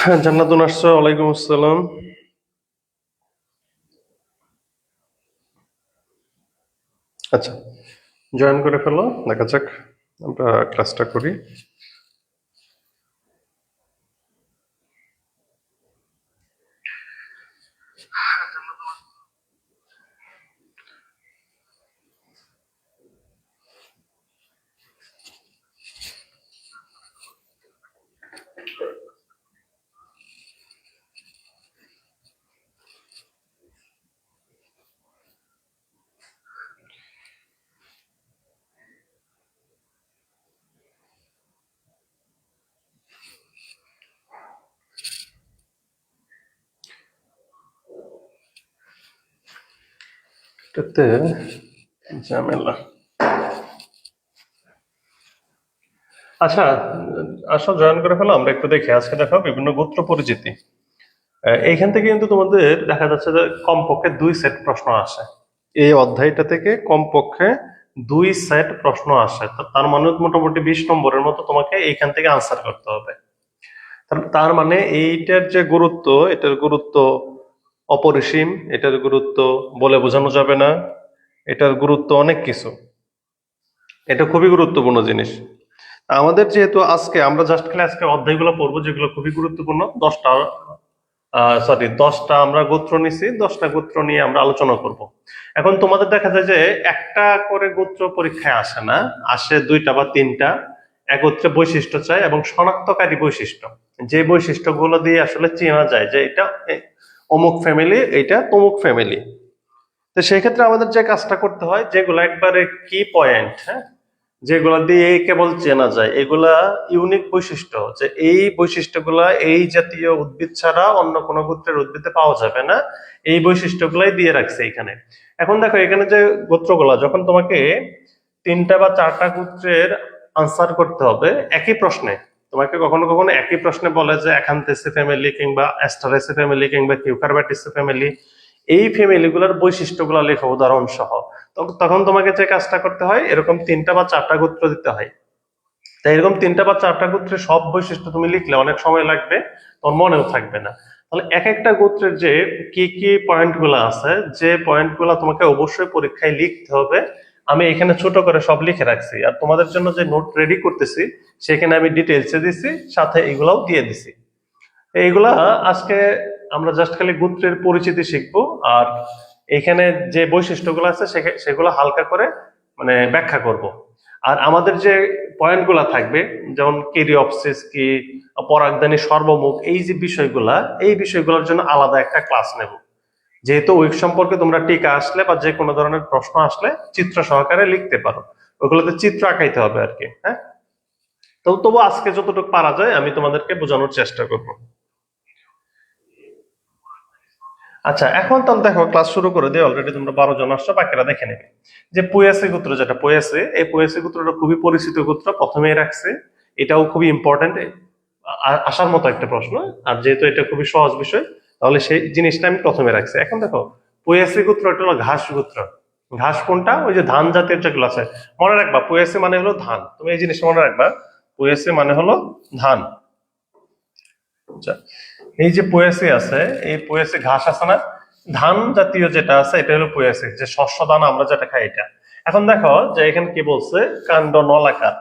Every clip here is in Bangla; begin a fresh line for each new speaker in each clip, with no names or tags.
জান্নাতুন আসছে, ওয়ালাইকুম আসসালাম। আচ্ছা, জয়েন করে ফেলো, দেখা যাক আমরা ক্লাসটা করি। এটাতে ঝামেলা। আচ্ছা, আসো জয়েন করে ফেলো, আমরা একটু দেখি। আজকে দেখো বিভিন্ন গোত্র পরিচিতি। এইখান থেকে কিন্তু তোমাদের দেখা যাচ্ছে যে কমপক্ষে 2 সেট প্রশ্ন আসে। এই অধ্যায়টা থেকে কমপক্ষে 2 সেট প্রশ্ন আসে, তো তার মানে মোটামুটি 20 নম্বরের মতো তোমাকে এইখান থেকে আনসার করতে হবে। তার মানে এইটার যে গুরুত্ব, এটার গুরুত্ব অপরিসীম, এটার গুরুত্ব বলে বোঝানো যাবে না। এটার গুরুত্ব অনেক কিছু, এটা খুবই গুরুত্বপূর্ণ জিনিস। আমাদের যেহেতু আজকে আমরা জাস্ট খালি আজকে অধ্যায়গুলো পড়বো যেগুলো খুবই গুরুত্বপূর্ণ, 10টা আমরা গোত্র নিছি, 10টা গোত্র নিয়ে আমরা আলোচনা করব। এখন তোমাদের দেখা যায় যে একটা করে গোত্র পরীক্ষায় আসে না, আসে 2টা বা 3টা একত্রে বৈশিষ্ট্য চায় এবং শনাক্তকারী বৈশিষ্ট্য, যে বৈশিষ্ট্যগুলো দিয়ে আসলে চেনা যায় যে এটা অমুক ফ্যামিলি, এটা তমুক ফ্যামিলি। তো সেই ক্ষেত্রে আমাদের যে কাজটা করতে হয়, যেগুলো একবারে কি পয়েন্ট, হ্যাঁ, যেগুলা দিয়ে কেবল চেনা যায়, এগুলা ইউনিক বৈশিষ্ট্য, যে এই বৈশিষ্ট্যগুলা এই জাতীয় উদ্ভিদ ছাড়া অন্য কোনো গোত্রের উদ্ভিদে পাওয়া যাবে না, এই বৈশিষ্ট্যগুলাই দিয়ে রাখছে এখানে। এখন দেখো এখানে যে গোত্রগুলা, যখন তোমাকে 3টা বা 4টা গোত্রের আনসার করতে হবে একই প্রশ্নে, তোমাকে কখনো কখনো একই প্রশ্নে বলে যে অ্যাকান্থেসি ফ্যামিলি কিংবা অ্যাস্টারেসি ফ্যামিলি কিংবা কিউকারবাটিসি ফ্যামিলি, এই ফ্যামিলিগুলোর বৈশিষ্ট্যগুলো লেখো উদাহরণ সহ। তখন তোমাকে যে কাজটা করতে হয়, এরকম 3টা বা 4টা গোত্র দিতে হয়। তাই এরকম 3টা বা 4টা গোত্রের সব বৈশিষ্ট্য তুমি লিখলে অনেক সময় লাগবে, তোমার মনেও থাকবে না। তাহলে এক একটা গোত্রের যে কি কি পয়েন্ট গুলো আছে, যে পয়েন্ট গুলো তোমাকে অবশ্যই পরীক্ষায় লিখতে হবে, আমি এখানে ছোট করে সব লিখে রাখছি। আর তোমাদের জন্য যে নোট রেডি করতেছি সেখানে আমি ডিটেলসে দিছি, সাথে এগুলাও দিয়ে দিছি। এইগুলা আজকে আমরা জাস্ট খালি গোত্রের পরিচিতি শিখবো, আর এখানে যে বৈশিষ্ট্যগুলো আছে সেগুলো হালকা করে মানে ব্যাখ্যা করব। আর আমাদের যে পয়েন্টগুলা থাকবে, যেমন কেরিঅপসিস কি, পরাগধানী সর্বমুখ, এই যে বিষয়গুলা, এই বিষয়গুলোর জন্য আলাদা একটা ক্লাস নেব। যেহেতু উইক সম্পর্কে তোমরা টিকা আসলে বা যে কোনো ধরনের প্রশ্ন আসলে চিত্র সহকারে লিখতে পারো, ওইগুলোতে চিত্র আঁকাইতে হবে আর কি, হ্যাঁ। তো তবু আজকে যতটুকু পারা যায় আমি তোমাদেরকে বোঝানোর চেষ্টা করবো। আচ্ছা, এখন তাহলে দেখো ক্লাস শুরু করে দিয়ে, অলরেডি তোমরা 12 জন আসছো, বাকিরা দেখে নেবে। যে পোয়াসি গোত্র, যেটা পোয়াসি, এই পোয়াসি গোত্রটা খুবই পরিচিত গোত্র, প্রথমেই রাখছে। এটাও খুবই ইম্পর্টেন্ট, আসার মতো একটা প্রশ্ন। আর যেহেতু এটা খুবই সহজ বিষয়, তাহলে সেই জিনিসটা আমি প্রথমে রাখছি। এখন দেখো পোয়াসি গোত্র, এটা হলো ঘাস গোত্র। ঘাস কোনটা? ওই যে ধান জাতের যেগুলো আছে। মনে রাখবা পোয়াসি মানে হলো ধান, তুমি এই জিনিসটা মনে রাখবা, পোয়াসি মানে হলো ধান। আচ্ছা, এই যে পোয়াসি আছে, এই পোয়াসি ঘাস আছে না, ধান জাতীয় যেটা আছে এটা হলো পোয়াসি, যে শস্য দানা আমরা যেটা খাই এটা। এখন দেখো যে এখানে কি বলছে, কাণ্ড নলাকার।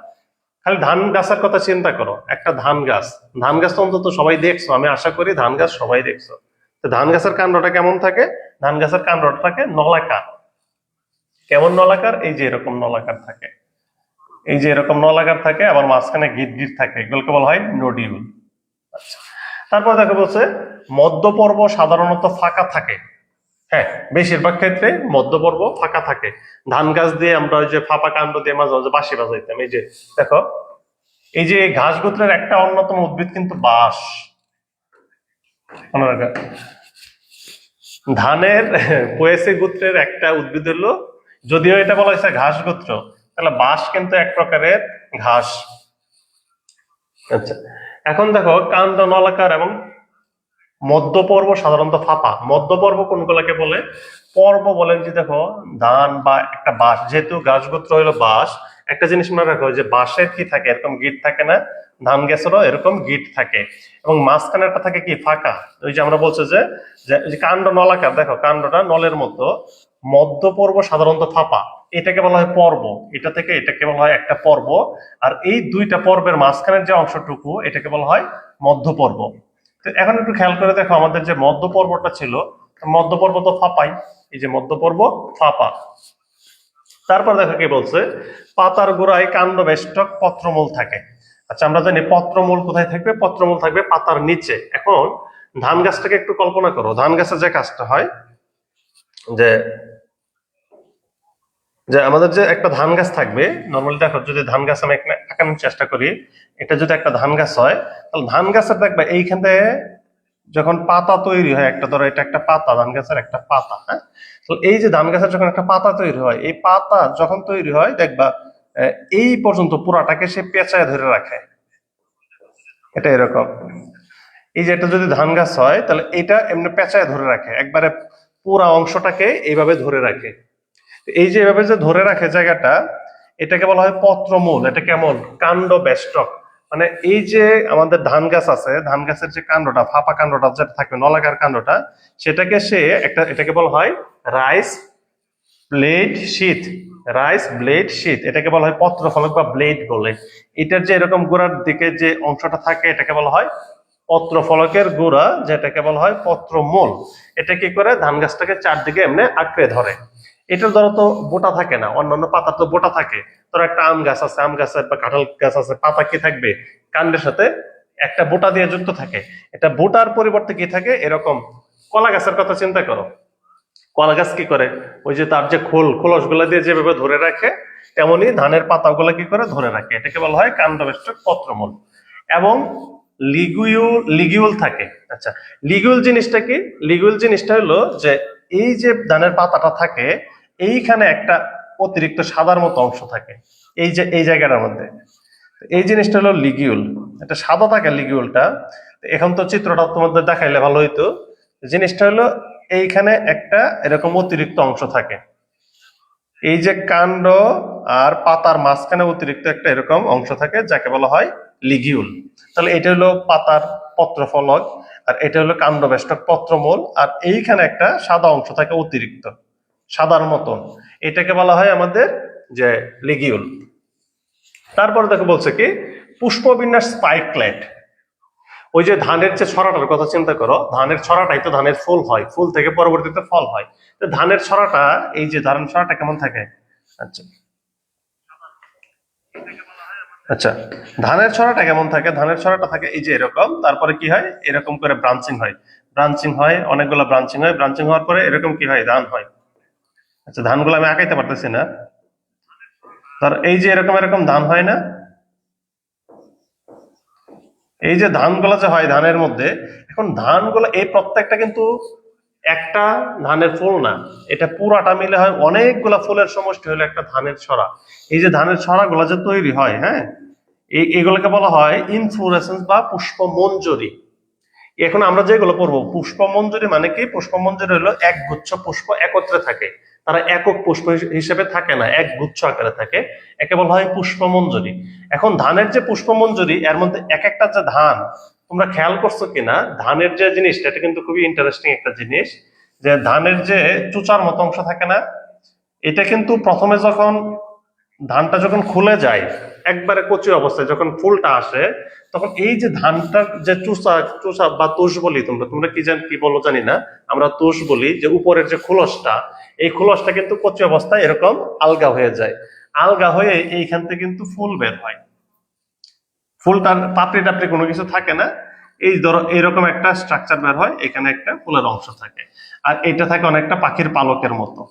খালি ধান গাছের কথা চিন্তা করো, একটা ধান গাছ, ধান গাছ তো অন্তত সবাই দেখছো, আমি আশা করি ধান গাছ সবাই দেখছো। তো ধান গাছের কাণ্ডটা কেমন থাকে? ধান গাছের কাণ্ডটা থাকে নলাকার। কেমন নলাকার? এই যে এরকম নলাকার থাকে, এই যে এরকম নলাকার থাকে, আবার মাঝখানে গিট গিট থাকে, এগুলোকে বলা হয় নোডিউল। আচ্ছা, তারপর দেখা বলছে মধ্যপর্ব সাধারণত ফাঁকা থাকে। হ্যাঁ, বেশিরভাগ ক্ষেত্রে মধ্যপর্ব ফাঁকা থাকে। ধান গাছ দিয়ে আমরা ওই যে ফাঁপা কাণ্ড দিয়ে মাঝে মাঝে বাঁশি বাজাইতাম। এই যে দেখো, এই যে ঘাস গোত্রের একটা অন্যতম উদ্ভিদ কিন্তু বাঁশ। মনে রাখা, ধানের পোয়েসি গোত্রের একটা উদ্ভিদ হলো, যদিও এটা বলা হয়েছে ঘাস গোত্র, তাহলে বাঁশ কিন্তু এক প্রকারের ঘাস। আচ্ছা, এখন দেখো কাণ্ড নলাকার এবং মধ্যপর্ব সাধারণত ফাঁপা। মধ্যপর্ব কোনগুলাকে বলে? পর্ব বলেন যে দেখো ধান বা একটা বাঁশ, যেহেতু গাছ গোত্র হলো বাঁশ, একটা জিনিস মনে রাখো যে বাঁশের কি থাকে, এরকম গিট থাকে না, ধান গাছেরও এরকম গিট থাকে এবং মাঝখানেরটা থাকে কি ফাঁকা। ওই যে আমরা বলছি যে যে কাণ্ড নলাকার, দেখো কাণ্ডটা নলের মতো, মধ্য পর্ব সাধারণত ফাঁপা, এটাকে বলা হয় পর্ব। এটা থেকে এটাকে বলা হয় একটা পর্ব, আর এই দুইটা পর্বের মাঝখানের যে অংশটুকু এটাকে বলা হয় মধ্য পর্ব। তো এখন একটু খেয়াল করে দেখো, আমাদের যে মধ্য পর্বটা ছিল, মধ্য পর্ব তো ফাঁপাই, এই যে মধ্য পর্ব ফাঁপা। তারপর দেখো কি বলছে, পাতার গোড়ায় কাণ্ড বেষ্টক পত্রমূল থাকে। আচ্ছা, আমরা জানি পত্রমূল কোথায় থাকবে, পত্রমূল থাকবে পাতার নিচে। এখন ধান গাছটাকে একটু কল্পনা করো, ধান গাছের যে কাজটা হয় যে যে আমাদের যে একটা ধান গাছ থাকবে, নর্মালি দেখো যদি ধান গাছ আমি আঁকানোর চেষ্টা করি, এটা যদি একটা ধান গাছ হয়, তাহলে ধান গাছের দেখবে এইখান থেকে যখন পাতা তৈরি হয়, একটা ধরো এটা একটা পাতা, ধান গাছের একটা পাতা, হ্যাঁ, তো এই যে ধান গাছের যখন একটা পাতা তৈরি হয়, এই পাতা যখন তৈরি হয় দেখবা এই পর্যন্ত পুরাটাকে সে পেঁচায় ধরে রাখে, এটা এরকম। এই যে এটা যদি ধান গাছ হয় তাহলে এটা এমনি পেঁচায় ধরে রাখে, একবারে পুরা অংশটাকে এইভাবে ধরে রাখে। এই যে এভাবে যে ধরে রাখে জায়গাটা, এটাকে বলা হয় পত্রমূল। এটা কেমন, কাণ্ড বেষ্টক। মানে এই যে আমাদের ধান গাছ আছে, ধান গাছের যে কাণ্ডটা, ফাঁপা কাণ্ডটা যেটা থাকবে, নলাকার কাণ্ডটা, সেটাকে সে একটা, এটাকে বলা হয় rice blade sheet. Rice blade sheet, এটাকে বলা হয় পত্র ফলক বা ব্লেড বলে। এটার যে এরকম গোড়ার দিকে যে অংশটা থাকে এটাকে বলা হয় পত্র ফলকের গোড়া, যেটাকে বলা হয় পত্রমূল। এটা কি করে, ধান গাছটাকে চারদিকে এমনি আঁকড়ে ধরে। এটার ধরো তো বোটা থাকে না, অন্যান্য পাতা তো বোটা থাকে। ধরো একটা আম গাছ আছে, আম গাছের বা কাঁঠাল গাছ আছে, পাতা কি থাকবে, কাণ্ডের সাথে একটা বোটা দিয়ে যুক্ত থাকে। এটা বোটার পরিবর্তে কি থাকে, এরকম কলা গাছের কথা চিন্তা করো। কলা গাছ কি করে, ওই যে তার যে খোলস গুলা দিয়ে যেভাবে ধরে রাখে, তেমনি ধানের পাতাগুলা কি করে ধরে রাখে, এটাকে বলা হয় কাণ্ডবেষ্টক পত্রমূল। এবং লিগিউল থাকে। আচ্ছা, লিগিউল জিনিসটা কি, লিগিউল জিনিসটা হলো যে এই যে ধানের পাতাটা থাকে, এইখানে একটা অতিরিক্ত সাদার মতো অংশ থাকে, এই যে এই জায়গাটার মধ্যে, এই জিনিসটা হলো লিগিউল। এটা সাদা থাকে লিগিউলটা। এখন তো চিত্রটা তোমাদের দেখাইলে ভালো হইতো। জিনিসটা হলো এইখানে একটা এরকম অতিরিক্ত অংশ থাকে, এই যে কাণ্ড আর পাতার মাঝখানে অতিরিক্ত একটা এরকম অংশ থাকে, যাকে বলা হয় লিগিউল। তাহলে এটা হলো পাতার পত্রফলক, আর এটা হলো কাণ্ডবেষ্টক পত্রমূল, আর এইখানে একটা সাদা অংশ থাকে অতিরিক্ত, সাদার মতন, এটাকে বলা হয় আমাদের যে লিগিউল। তারপরে দেখো বলছে কি, পুষ্পবিন্যাস স্পাইকলেট। ওই যে ধানের যে ছড়াটার কথা চিন্তা করো, ধানের ছড়াটাই তো ধানের ফুল হয়, ফুল থেকে পরবর্তীতে ফল হয়। তো ধানের ছড়াটা, এই যে ধানের ছড়াটা কেমন থাকে, আচ্ছা আচ্ছা, ধানের ছড়াটা কেমন থাকে, ধানের ছড়াটা থাকে এই যে এরকম, তারপরে কি হয়, এরকম করে ব্রাঞ্চিং হয়, ব্রাঞ্চিং হয়, অনেকগুলো ব্রাঞ্চিং হয়, ব্রাঞ্চিং হওয়ার পরে এরকম কি হয়, ধান হয়। আচ্ছা, ধানগুলো আমি আঁকাইতে পারতেছি না, ধর এই যে এরকম এরকম ধান হয় না, এই যে ধানগুলো যে হয় ধানের মধ্যে, এখন ধানগুলো এই প্রত্যেকটা কিন্তু একটা ধানের ফুল না, এটা পুরাটা মিলে হয় অনেকগুলা ফুলের সমষ্টি হলো একটা ধানের ছড়া। এই যে ধানের ছড়াগুলো যে তৈরি হয়, হ্যাঁ, এগুলোকে বলা হয় ইনফ্লোরেসেন্স বা পুষ্পমঞ্জরি। এখন আমরা যেগুলো পড়বো, পুষ্পমঞ্জরি মানে কি, পুষ্পমঞ্জরি হলো এক গুচ্ছ পুষ্প একত্রে থাকে, তারা একক পুষ্প হিসেবে থাকে না, এক গুচ্ছ আকারে থাকে, একে বলা হয় পুষ্পমঞ্জরি। এখন ধানের যে পুষ্পমঞ্জরি, এর মধ্যে এক একটা যে ধান, তোমরা খেয়াল করছো কিনা, ধানের যে জিনিসটা, এটা কিন্তু খুবই ইন্টারেস্টিং একটা জিনিস, যে ধানের যে চুচার মতো অংশ থাকে না, এটা কিন্তু প্রথমে যখন ধানটা যখন খুলে যায়, একবারে কচি অবস্থায় যখন ফুলটা আসে, তখন এই যে ধানটার যে চুষা চুষা বা তুষ বলি, তোমরা তোমরা কি বলো জানি না, আমরা তুষ বলি, যে উপরের যে খোলসটা, এই খোলসটা কিন্তু কচি অবস্থায় এরকম আলগা হয়ে যায়, আলগা হয়ে এইখান থেকে কিন্তু ফুল বের হয়। ফুলটার পাপড়ি টাপড়ি কোনো কিছু থাকে না, এই ধরো এরকম একটা স্ট্রাকচার বের হয়, এখানে একটা ফুলের অংশ থাকে, আর এটা থাকে অনেকটা পাখির পালকের মতো।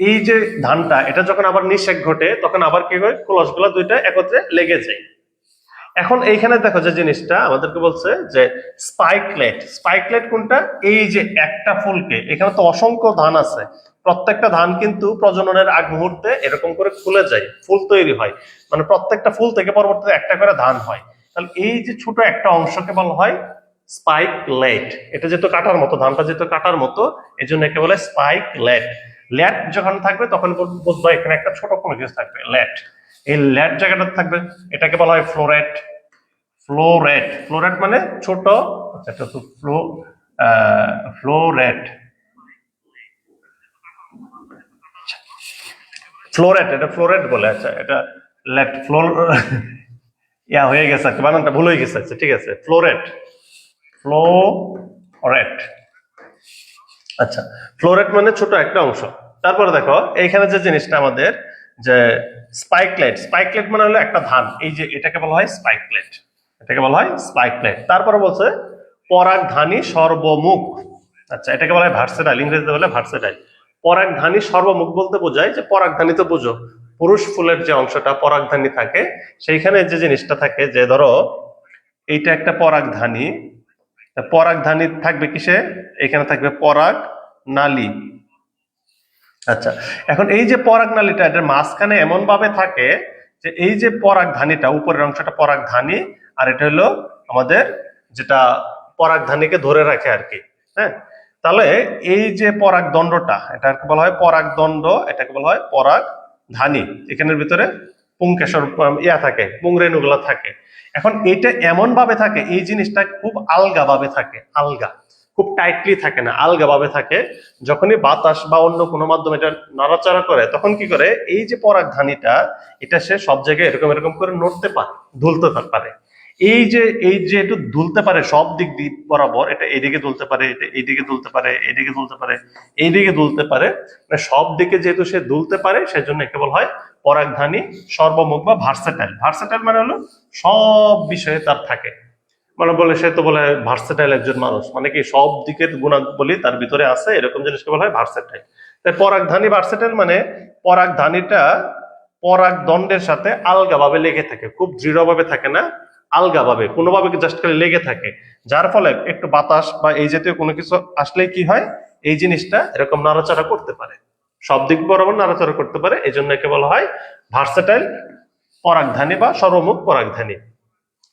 এই যে ধানটা, এটা যখন আবার নিষেক ঘটে, তখন আবার কি হয়, কলসগুলো দুইটা একত্রে লেগে যায়। এখন এইখানে দেখো যে জিনিসটা আমাদেরকে বলছে যে স্পাইকলেট, স্পাইকলেট কোনটা, এই যে একটা ফুলকে, এখানে তো অসংখ্য ধান আছে, প্রত্যেকটা ধান কিন্তু প্রজননের আগ মুহূর্তে এরকম করে খুলে যায়, ফুল তৈরি হয়, মানে প্রত্যেকটা ফুল থেকে পরবর্তীতে একটা করে ধান হয়। তাহলে এই যে ছোট একটা অংশকে বলা হয় স্পাইকলেট। এটা যেহেতু কাটার মতো, ধানটা যেহেতু কাটার মতো, এই জন্য একে বলে স্পাইকলেট। ল্যাট যখন থাকবে তখন বুঝবো এখানে একটা ছোট কোনো কিছু থাকবে, ল্যাট। এই ল্যাট জায়গাটা থাকবে, এটাকে বলা হয় ফ্লোরেট, ফ্লোরেট, ফ্লোরেট মানে ছোট, আচ্ছা এটা তো ফ্লোরেট, ফ্লোরেট, এটা ফ্লোরেট বলে, আচ্ছা এটা লেট ফ্লোর ইয়া হয়ে গেছে আর কি, বানানটা ভুল হয়ে গেছে, আচ্ছা ঠিক আছে, ফ্লোরেট, ফ্লোরেট, আচ্ছা ফ্লোরেট মানে ছোট একটা অংশ। তারপরে দেখো এইখানে যে জিনিসটা আমাদের যে স্পাইকলেট, স্পাইকলেট মানে হলো একটা ধান, এই যে এটাকে বলা হয় স্পাইকলেট, এটাকে বলা হয় স্পাইকলেট। তারপরে বলছে পরাগধানী সর্বমুখ, আচ্ছা এটাকে বলা হয় ভার্সেটাইল, ইংরেজিতে বলে ভার্সেটাইল। পরাগধানী সর্বমুখ বলতে বোঝায় যে পরাগধানী তো বুঝো, পুরুষ ফুলের যে অংশটা পরাগধানী থাকে সেইখানে যে জিনিসটা থাকে, যে ধরো এইটা একটা পরাগধানী, পরাগধানী থাকবে কিসে, এখানে থাকবে পরাগ নালী। আচ্ছা এখন এই যে পরাগনালীটা এটার মাঝখানে এমন ভাবে থাকে যে এই যে পরাগধানীটা উপরের অংশটা পরাগধানী, আর এটা হলো আমাদের যেটা পরাগধানীকে ধরে রাখে আর কি। হ্যাঁ, তাহলে এই যে পরাগদণ্ডটা এটাকে বলা হয় পরাগদণ্ড, এটাকে বলা হয় পরাগধানী। এখানের ভিতরে পুংকেশর ইয়া থাকে, পুংরেণুগুলা থাকে। এখন এটা এমন ভাবে থাকে, এই জিনিসটা খুব আলগা ভাবে থাকে, আলগা, খুব টাইটলি থাকে না, আলগা ভাবে থাকে। যখনই বাতাস বা অন্য কোনো মাধ্যমে এটা নড়াচড়া করে তখন কি করে, এই যে পরাগধানীটা এটা সে সব জায়গায় এরকম এরকম করে নড়তে পারে, দুলতে পারে। এই যে একটু দুলতে পারে সব দিক দিক বরাবর, এটা এইদিকে দুলতে পারে, এটা এইদিকে দুলতে পারে, এইদিকে দুলতে পারে, এইদিকে দুলতে পারে, মানে সব দিকে যেহেতু সে দুলতে পারে সেজন্য একে বলা হয় পরাগধানী সর্বমুখ বা ভার্সেটাইল। ভার্সেটাইল মানে হলো সব বিষয়ে তার থাকে, মানে বলে সে তো বলে ভার্সেটাইল একজন মানুষ, মানে কি সব দিকের গুণাবলী তার ভিতরে আছে, এরকম জিনিসকে বলা হয় ভার্সেটাইল। তাই পরাগধানী ভার্সেটাইল মানে পরাগধানীটা পরাগদণ্ডের সাথে আলগাভাবে লেগে থাকে, খুব দৃঢ়ভাবে থাকে না, আলগাভাবে কোনোভাবে জাস্ট খালি লেগে থাকে, যার ফলে একটু বাতাস বা এই জাতীয় কোনো কিছু আসলে কি হয়, এই জিনিসটা এরকম নাড়াচাড়া করতে পারে, সব দিক বরাবর নাড়াচাড়া করতে পারে, এই জন্য একে বলা হয় ভার্সেটাইল পরাগধানী বা সর্বমুখ পরাগধানী।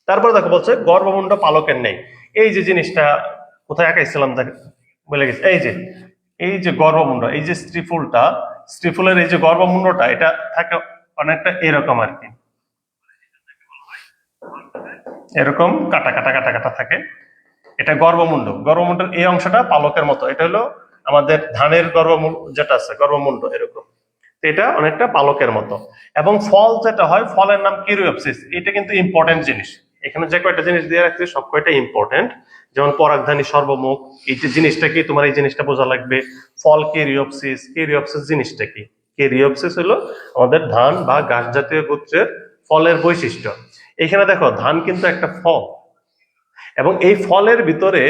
তারপরে দেখো বলছে গর্ভমুণ্ড পালকের নেই, এই যে জিনিসটা কোথায় আঁকাইছিলাম দেখ বলে গেছে, এই যে গর্ভমুণ্ড, এই যে স্ত্রীফুলটা, স্ত্রীফুলের এই যে গর্ভমুণ্ডটা এটা থাকে অনেকটা এরকম আর কি, এরকম কাটা কাটা কাটা কাটা থাকে, এটা গর্ভমুণ্ড। গর্ভমুণ্ডের এই অংশটা পালকের মতো, এটা হলো আমাদের ধানের গর্ভমুণ্ড যেটা আছে গর্ভমুণ্ড এরকম, এটা অনেকটা পালকের মতো। এবং ফল যেটা হয়, ফলের নাম কিরিওপসিস, এটা কিন্তু ইম্পর্টেন্ট জিনিস, এখানে যে কয়টা জিনিস দিয়ে রাখছি সব কয়টা ইম্পর্টেন্ট। যেমন পরাগধানী সর্বমুখ, এই যে জিনিসটা কি, তোমার এই জিনিসটা বোঝা লাগবে। ফল কিরিওপসিস, কিরিওপসিস জিনিসটা কি, কিরিওপসিস হলো আমাদের ধান বা ঘাস জাতীয় গোত্রের ফলের বৈশিষ্ট্য। এখানে দেখো ধান কিন্তু একটা ফল, এবং এই ফলের ভিতরে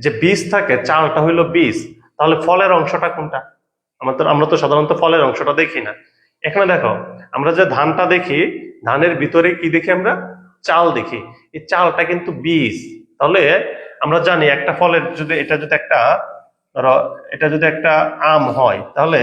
যে বীজ থাকে, চালটা হইলো বীজ, তাহলে ফলের অংশটা কোনটা, আমরা তো সাধারণত ফলের অংশটা দেখি না। এখানে দেখো আমরা যে ধানটা দেখি, ধানের ভিতরে কি দেখি আমরা, চাল দেখি, এই চালটা কিন্তু বীজ। তাহলে আমরা জানি একটা ফলের যদি এটা যদি একটা ধরো এটা যদি একটা আম হয়, তাহলে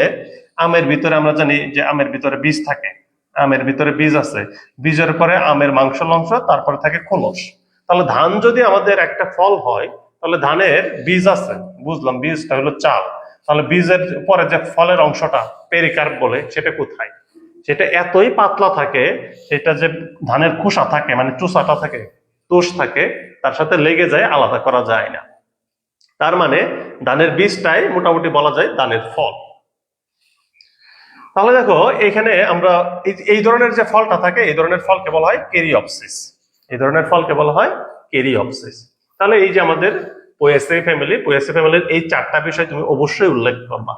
আমের ভিতরে আমরা জানি যে আমের ভিতরে বীজ থাকে, আমের ভিতরে বীজ আছে, বীজের পরে আমের মাংস লংস, তারপরে থাকে খোলস। তাহলে ধান যদি আমাদের একটা ফল হয়, তাহলে ধানের বীজ আছে, বুঝলাম বীজটা হলো চাল, তাহলে বীজের পরে যে ফলের অংশটা পেরিকার্প বলে, সেটা কোথায়, সেটা এতই পাতলা থাকে, সেটা যে ধানের খোসা থাকে মানে চোষাটা থাকে, তুষ থাকে, তার সাথে লেগে যায়, আলাদা করা যায় না। তার মানে ধানের বীজটাই মোটামুটি বলা যায় ধানের ফল। তাহলে দেখো এখানে আমরা এই ধরনের যে ফলটা থাকে, এই ধরনের ফলকে বলা হয় কেরিওপসিস, এই ধরনের ফলকে বলা হয় কেরিওপসিস। তাহলে এই যে আমাদের পোয়েসি ফ্যামিলির এই চারটা বিষয় তুমি অবশ্যই উল্লেখ করবা।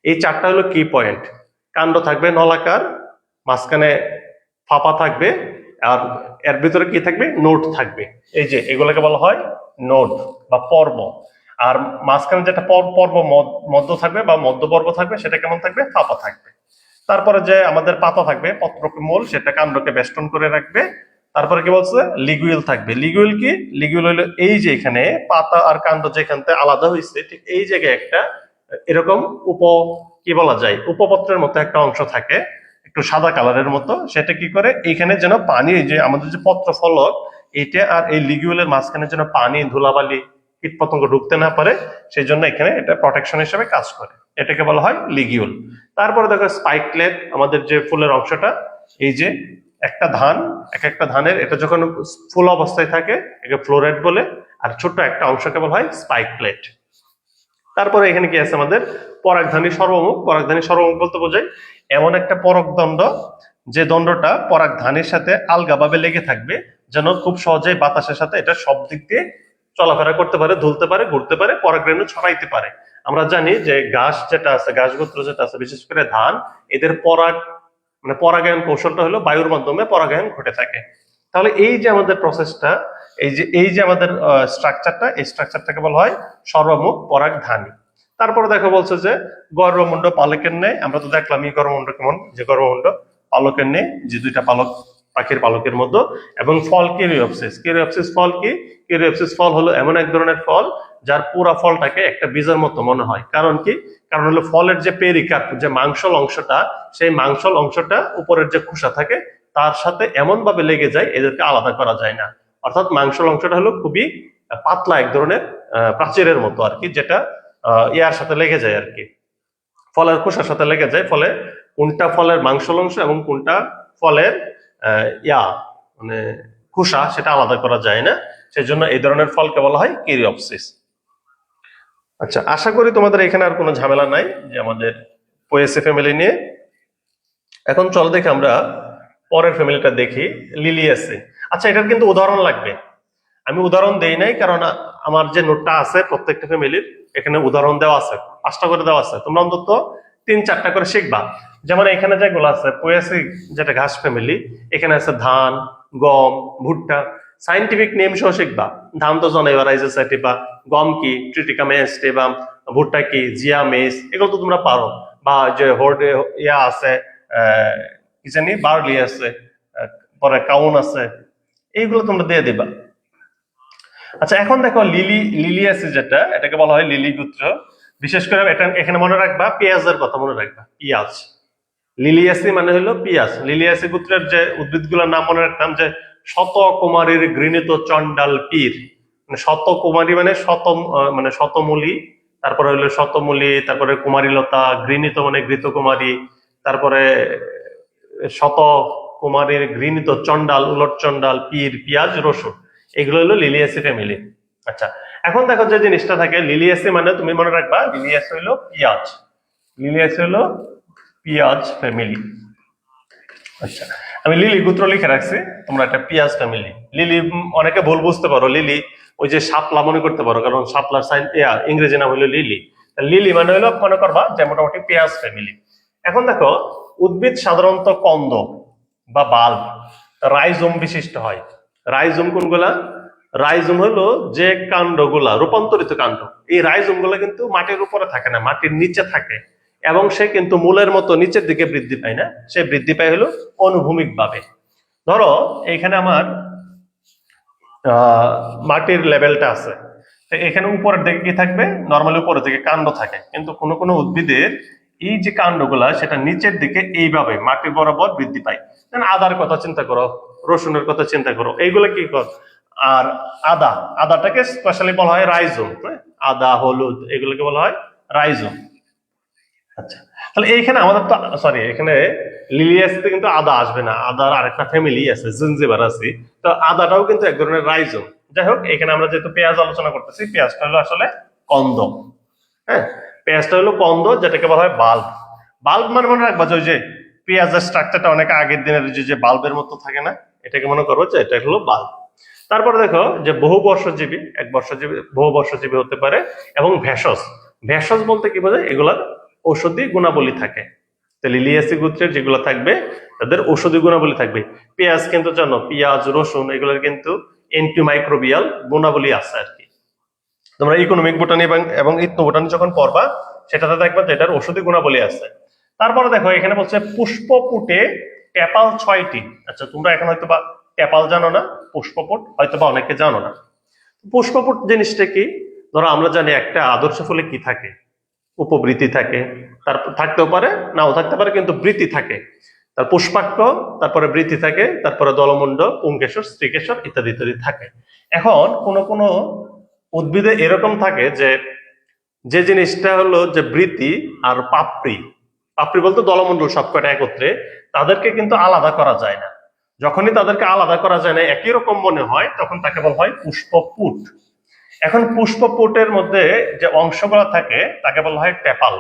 এই চারটা হলো কি পয়েন্ট, কাণ্ড থাকবে নলাকার, মাঝখানে ফাঁপা থাকবে, আর এর ভিতরে কি থাকবে, নোট থাকবে, এই যে এগুলোকে বলা হয় নোট বা পর্ব। আর মাঝখানে যেটা পর্ব মধ্য থাকবে বা মধ্য পর্ব থাকবে, সেটা কেমন থাকবে, ফাঁপা থাকবে। তারপরে যে আমাদের পাতা থাকবে পত্রমূল, সেটা কাণ্ডকে বেষ্টন করে রাখবে। তারপরে কি বলছে, লিগুইল থাকবে। লিগুইল কি, লিগুইল হলো এই যে এখানে পাতা আর কাণ্ড যেখান থেকে আলাদা হয়েছে, ঠিক এই জায়গায় একটা এরকম কি বলা যায়, উপপত্রের মতো একটা অংশ থাকে, একটু সাদা কালারের মতো, সেটা কি করে এখানে যেন পানি, যে আমাদের যে পত্র ফলক এটা আর এই লিগুইলের মাঝখানে যেন পানি ধুলাবালি কীটপতঙ্গ ঢুকতে না পারে, সেই জন্য এখানে এটা প্রোটেকশন হিসেবে কাজ করে, এটাকে বলা হয় লিগিউল। তারপরে দেখো স্পাইকলেট, আমাদের যে ফুলের অংশটা, এই যে একটা ধান, একটা ধানের এটা যখন ফুল অবস্থায় থাকে একে ফ্লোরেট বলে, আর ছোট্ট একটা অংশকে বলা হয় স্পাইক প্লেট। তারপরে এখানে কি আছে আমাদের পরাগধানী সর্বমুখ। পরাগধানী সর্বমুখ বলতে বোঝায় এমন একটা পরাগদণ্ড যে দণ্ডটা পরাগধানীর সাথে আলগাভাবে লেগে থাকবে, যেন খুব সহজেই বাতাসের সাথে এটা সব দিক দিয়ে চলাফেরা করতে পারে, দুলতে পারে, ঘুরতে পারে, পরাগরেণু ছড়াইতে পারে। আমরা জানি যে ঘাস যেটা আছে, ঘাস গোত্র যেটা আছে, বিশেষ করে ধান, এদের পরাগায়ন কৌশলটা হলো বায়ুর মাধ্যমে পরাগায়ন ঘটে থাকে। তাহলে এই যে আমাদের প্রসেসটা, এই যে আমাদের স্ট্রাকচারটা, এই স্ট্রাকচারটাকে বলা হয় সর্বমুখ পরাগধানী। তারপরে দেখো বলছে যে গর্ভমুণ্ড পালকের নেই। আমরা তো দেখলাম এই গর্ভমুণ্ড কেমন, যে গর্ভমুণ্ড পালকের নেই, যে দুইটা পালক পাখির পালকের মধ্যে, এবং ফল কিরিওপসিস। কিরিওপসিস ফল কি? কিরিওপসিস ফল হলো এমন এক ধরনের ফল যার পুরা ফলটাকে একটা বীজের মতো মনে হয়। কারণ কি? কারণ হলো ফলের যে পেরিকার্প, যে মাংসল অংশটা, সেই মাংসল অংশটা উপরের যে খোসা থাকে তার সাথে এমন ভাবে লেগে যায় এদেরকে আলাদা করা যায় না। অর্থাৎ মাংসল অংশটা হলো খুবই পাতলা এক ধরনের প্রাচীরের মতো আর কি, যেটা ইয়ার সাথে লেগে যায় আর কি, ফলের খোসার সাথে লেগে যায়। ফলে কোনটা ফলের মাংসল অংশ এবং কোনটা ফলের মানে খোসা, সেটা আলাদা করা যায় না। সেজন্য এই ধরনের ফলকে বলা হয় কিরিওপসিস। আচ্ছা, আশা করি তোমাদের এখানে আর কোনো ঝামেলা নাই যে আমাদের পোয়েসি ফ্যামিলি নিয়ে। এখন চল দেখি আমরা পরের ফ্যামিলিটা দেখি, লিলিয়াসি। আচ্ছা, এটার কিন্তু উদাহরণ লাগবে। আমি উদাহরণ দেই নাই কারণ আমার যে নোটটা আছে প্রত্যেকটা ফ্যামিলির এখানে উদাহরণ দেওয়া আছে, 5টা করে দেওয়া আছে। তোমরা অন্তত 3-4টা করে শিখবা। যেমন এখানে যেগুলো আছে পোয়েসি, যেটা ঘাস ফ্যামিলি, এখানে আছে ধান, গম, ভুট্টা। সাইন্টিফিক নেম সহ শিখবা। ধান তো জানো, রাইজোস স্যাটিভা। গম কি? ট্রিটিকাম এস্টিভাম। ভুট্টা কি? জিয়া মেস। এগুলো তো তোমরা পারো। বা যে হোর্ডে আছে, কি জানি, বার্লি আছে, পরে কাউন আছে, এইগুলো তোমরা দিয়ে দিবা। আচ্ছা, এখন দেখো লিলিয়াসি যেটা, এটাকে বলা হয় লিলি গোত্র। বিশেষ করে এটা এখানে মনে রাখবা, পেঁয়াজের কথা মনে রাখবা, পেঁয়াজ। লিলিয়াসি মানে হলো পেঁয়াজ। লিলিয়াসি গোত্রের যে উদ্ভিদগুলোর নাম মনে রাখতাম, যে শতকুমারীর ঘৃণিত চন্ডাল পীর। মানে শতকুমারী মানে শতমূলী, তারপরে হলো শতমূলী, তারপরে কুমারীলতা, ঘৃণিত মানে ঘৃতকুমারী, তারপরে শত কুমারীর ঘৃণিত চন্ডাল, উলট চন্ডাল, পীর, পেঁয়াজ, রসুন। এগুলো হলো লিলিয়াসি ফ্যামিলি। আচ্ছা, এখন দেখো যে জিনিসটা থাকে, লিলিয়াসি মানে তুমি মনে রাখবা, লিলিয়াসি হলো পেঁয়াজ। লিলিয়াসি হলো পেঁয়াজ ফ্যামিলি। আচ্ছা, আমি লিলি গোত্র লিখে রাখছি, তোমরা একটা পেঁয়াজ ফ্যামিলি। লিলি অনেকে ভুল বুঝতে পারো, লিলি ওই যে শাপলা মনে করতে পারো, কারণ শাপলার সাইন ইংরেজি নাম হলো লিলি। লিলি মানে হলো মনে করবা যে মোটামুটি পেঁয়াজ ফ্যামিলি। এখন দেখো, উদ্ভিদ সাধারণত কন্দ বা বাল্ব, রাইজোম বিশিষ্ট হয়। রাইজোম কোনগুলা? রাইজোম হলো যে কাণ্ডগুলা, রূপান্তরিত কাণ্ড। এই রাইজোম গুলা কিন্তু মাটির উপরে থাকে না, মাটির নিচে থাকে, এবং সে কিন্তু মূলের মতো নিচের দিকে বৃদ্ধি পায় না, সে বৃদ্ধি পায় হলো অনুভূমিক ভাবে। ধরো এইখানে আমার মাটির লেভেলটা আছে, এখানে উপরের দিকে কি থাকবে? নর্মালি উপরের দিকে কাণ্ড থাকে, কিন্তু কোনো কোনো উদ্ভিদের এই যে কাণ্ডগুলা, সেটা নিচের দিকে এইভাবে মাটির বরাবর বৃদ্ধি পায়। আদার কথা চিন্তা করো, রসুনের কথা চিন্তা করো, এইগুলা কি কর। আর আদাটাকে স্পেশালি বলা হয় রাইজোম। আদা, হলুদ, এগুলোকে বলা হয় রাইজোম। আচ্ছা, তাহলে এইখানে আমাদের তো সরি, এখানে লিলিয়াসিতে কিন্তু আদা আসবে না, আদার আরেকটা ফ্যামিলি আছে, জিঞ্জিবারাসি। তো আদাটাও কিন্তু এক ধরনের রাইজোম। যাই হোক, এখানে আমরা যেহেতু পেঁয়াজ আলোচনা করতেছি, পেঁয়াজটা হলো আসলে কন্দ। হ্যাঁ, পেঁয়াজটা হলো কন্দ, যেটাকে বলা হয় বাল্ব। বাল্ব মানে মনে রাখবা যে ওই যে পেঁয়াজের স্ট্রাকচারটা অনেক আগের দিনের যে বাল্বের মতো থাকে না, এটাকে মনে করবো যে এটা হলো বাল্ব। তারপরে দেখো যে বহু বর্ষজীবী, এক বর্ষজীবী, বহু বর্ষজীবী হতে পারে, এবং ভেষজ। ভেষজ বলতে কি বোঝায়? এগুলার ঔষধি গুণাবলী থাকে। লিলিয়াসি গোত্রের যেগুলো থাকবে তাদের ঔষধি গুণাবলী থাকবে। পেঁয়াজ কিন্তু জানো, পেঁয়াজ, রসুন, এগুলোর কিন্তু অ্যান্টিমাইক্রোবিয়াল গুণাবলী আছে আর কি। তোমরা ইকোনমিক বোটানি এবং ইথনো বোটানি যখন পড়বা, সেটাতে দেখবা যে এটার ঔষধি গুণাবলী আছে। তারপরে দেখো এখানে বলছে পুষ্পপুটে টেপাল 6টি। আচ্ছা, তোমরা এখন হয়তো বা টেপাল জানো না, পুষ্পপুট হয়তো বা অনেকে জানো না। পুষ্পপুট জিনিসটা কি? ধরো আমরা জানি একটা আদর্শ ফুলে কি থাকে, উপবৃত্তি থাকে, তারপর থাকতেও পারে, নাও থাকতে পারে, কিন্তু বৃত্তি থাকে। তার পুষ্পাক্ষ, তারপরে বৃত্তি থাকে, তারপরে দলমুন্ড, পুংকেশর, স্ত্রীকেশর ইত্যাদি ইত্যাদি থাকে। এখন কোন কোন উদ্ভিদে এরকম থাকে যে যে জিনিসটা হলো যে বৃত্তি আর পাপড়ি, পাপড়ি বলতে দলমন্ডল সবকটা একত্রে, তাদেরকে কিন্তু আলাদা করা যায় না। যখনই তাদেরকে আলাদা করা যায় না, একই রকম মনে হয়, তখন তাকে বলা হয় পুষ্পপুট। এখন পুষ্পপুটের মধ্যে যে অংশগুলো থাকে তাকে বলা হয় টেপাল।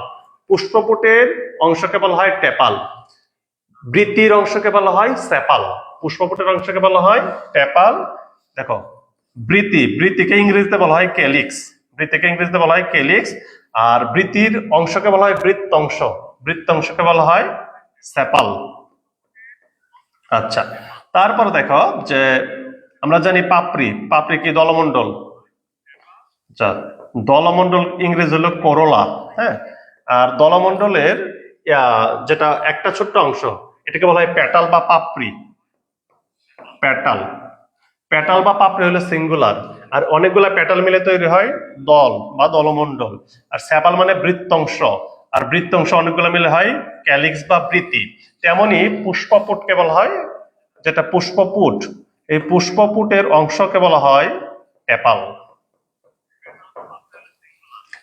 পুষ্পপুটের অংশকে বলা হয় টেপাল, বৃত্তির অংশকে বলা হয় সেপাল। পুষ্পপুটের অংশকে বলা হয় টেপাল। দেখো, বৃত্তিকে ইংরেজিতে বলা হয় ক্যালিক্স, বৃত্তিকে ইংরেজিতে বলা হয় ক্যালিক্স। আর বৃত্তির অংশকে বলা হয় বৃত্তংশ, বৃত্তংশকে বলা হয় সেপাল। আচ্ছা, তারপর দেখো যে আমরা জানি পাপড়ি, পাপড়ি কি দলমন্ডল। আচ্ছা, দলমন্ডল ইংরেজি হলো করোলা। হ্যাঁ, আর দলমন্ডলের যেটা একটা ছোট্ট অংশ, এটাকে বলা হয় পেটাল বা পাপড়ি। পেটাল, পেটাল বা পাপড়ি হলো সিঙ্গুলার, আর অনেকগুলা পেটাল মিলে তৈরি হয় দল বা দলমন্ডল। আর সেপাল মানে বৃত্তংশ, আর বৃত্তংশ অনেকগুলো মিলে হয় ক্যালিক্স বা বৃত্তি। তেমনি পুষ্পপুটকে বলা হয়, যেটা পুষ্পপুট, এই পুষ্পপুটের অংশকে বলা হয় টেপাল।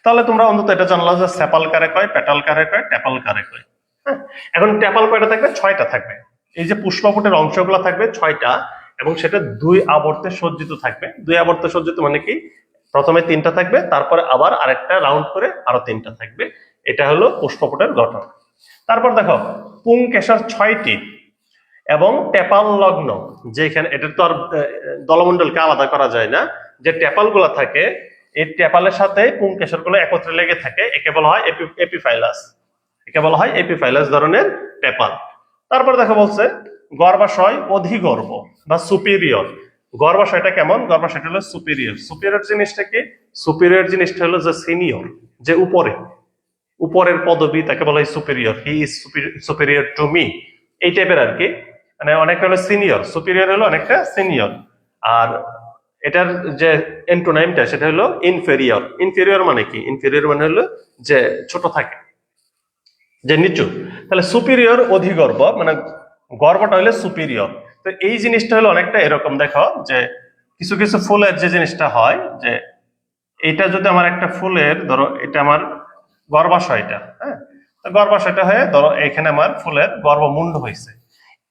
তাহলে তোমরা অন্তত এটা জানলা যে সেপাল কারে কয়, পেটাল কারে কয়, টেপাল কারে কয়। হ্যাঁ, এখন টেপাল কয়টা থাকবে? 6টা থাকবে। এই যে পুষ্পপুটের অংশগুলো থাকবে 6টা, এবং সেটা 2 আবর্তে সজ্জিত থাকবে। 2 আবর্তে সজ্জিত মানে কি, প্রথমে 3টা থাকবে, তারপরে আবার আরেকটা রাউন্ড করে আরো 3টা থাকবে। এটা হলো পুষ্পপুটের গঠন। তারপর দেখো, পুংকেশর 6টি এবং টেপাল লগ্ন, যেখানে এটা তো আর দলমন্ডলকে আলাদা করা যায় না, যে টেপাল গুলা থাকে এই টেপালের সাথে পুংকেশর গুলো একত্রে লেগে থাকে, একে বলা হয় এপিফাইলাস, একে বলা হয় এপিফাইলাস ধরনের টেপাল। তারপর দেখো বলছে গর্ভাশয় অধিগর্ভ বা সুপিরিয়র। গর্ভাশয়টা কেমন? গর্ভাশয়টা হলো সুপিরিয়র। সুপিরিয়র জিনিসটা কি? সুপিরিয়র জিনিসটা হলো যে সিনিয়র, যে উপরে, উপরের পদবি, তাকে বলা হয় superior. He is superior to me, এই টাইপের আর কি। মানে অনেকটা হলো সিনিয়র, সুপিরিয়র হলো অনেকটা সিনিয়র। আর এটার যে এন্টোনাইমটা সেটা হলো ইনফেরিয়র। ইনফেরিয়র মানে কি? ইনফেরিয়র মানে হলো যে ছোট থাকে, যে নিচু। তাহলে সুপিরিয়র অধিগর্ভ মানে গর্ভটা হলে সুপিরিয়র। তো এই জিনিসটা হলো অনেকটা এরকম, দেখো যে কিছু কিছু ফুলের যে জিনিসটা হয়, যে এটা যদি আমার একটা ফুলের, ধরো এটা আমার গর্ভাশয়টা, হ্যাঁ, তো গর্ভাশয়টা হয়ে ধরো এখানে আমার ফুলের গর্ভমুণ্ড হয়েছে।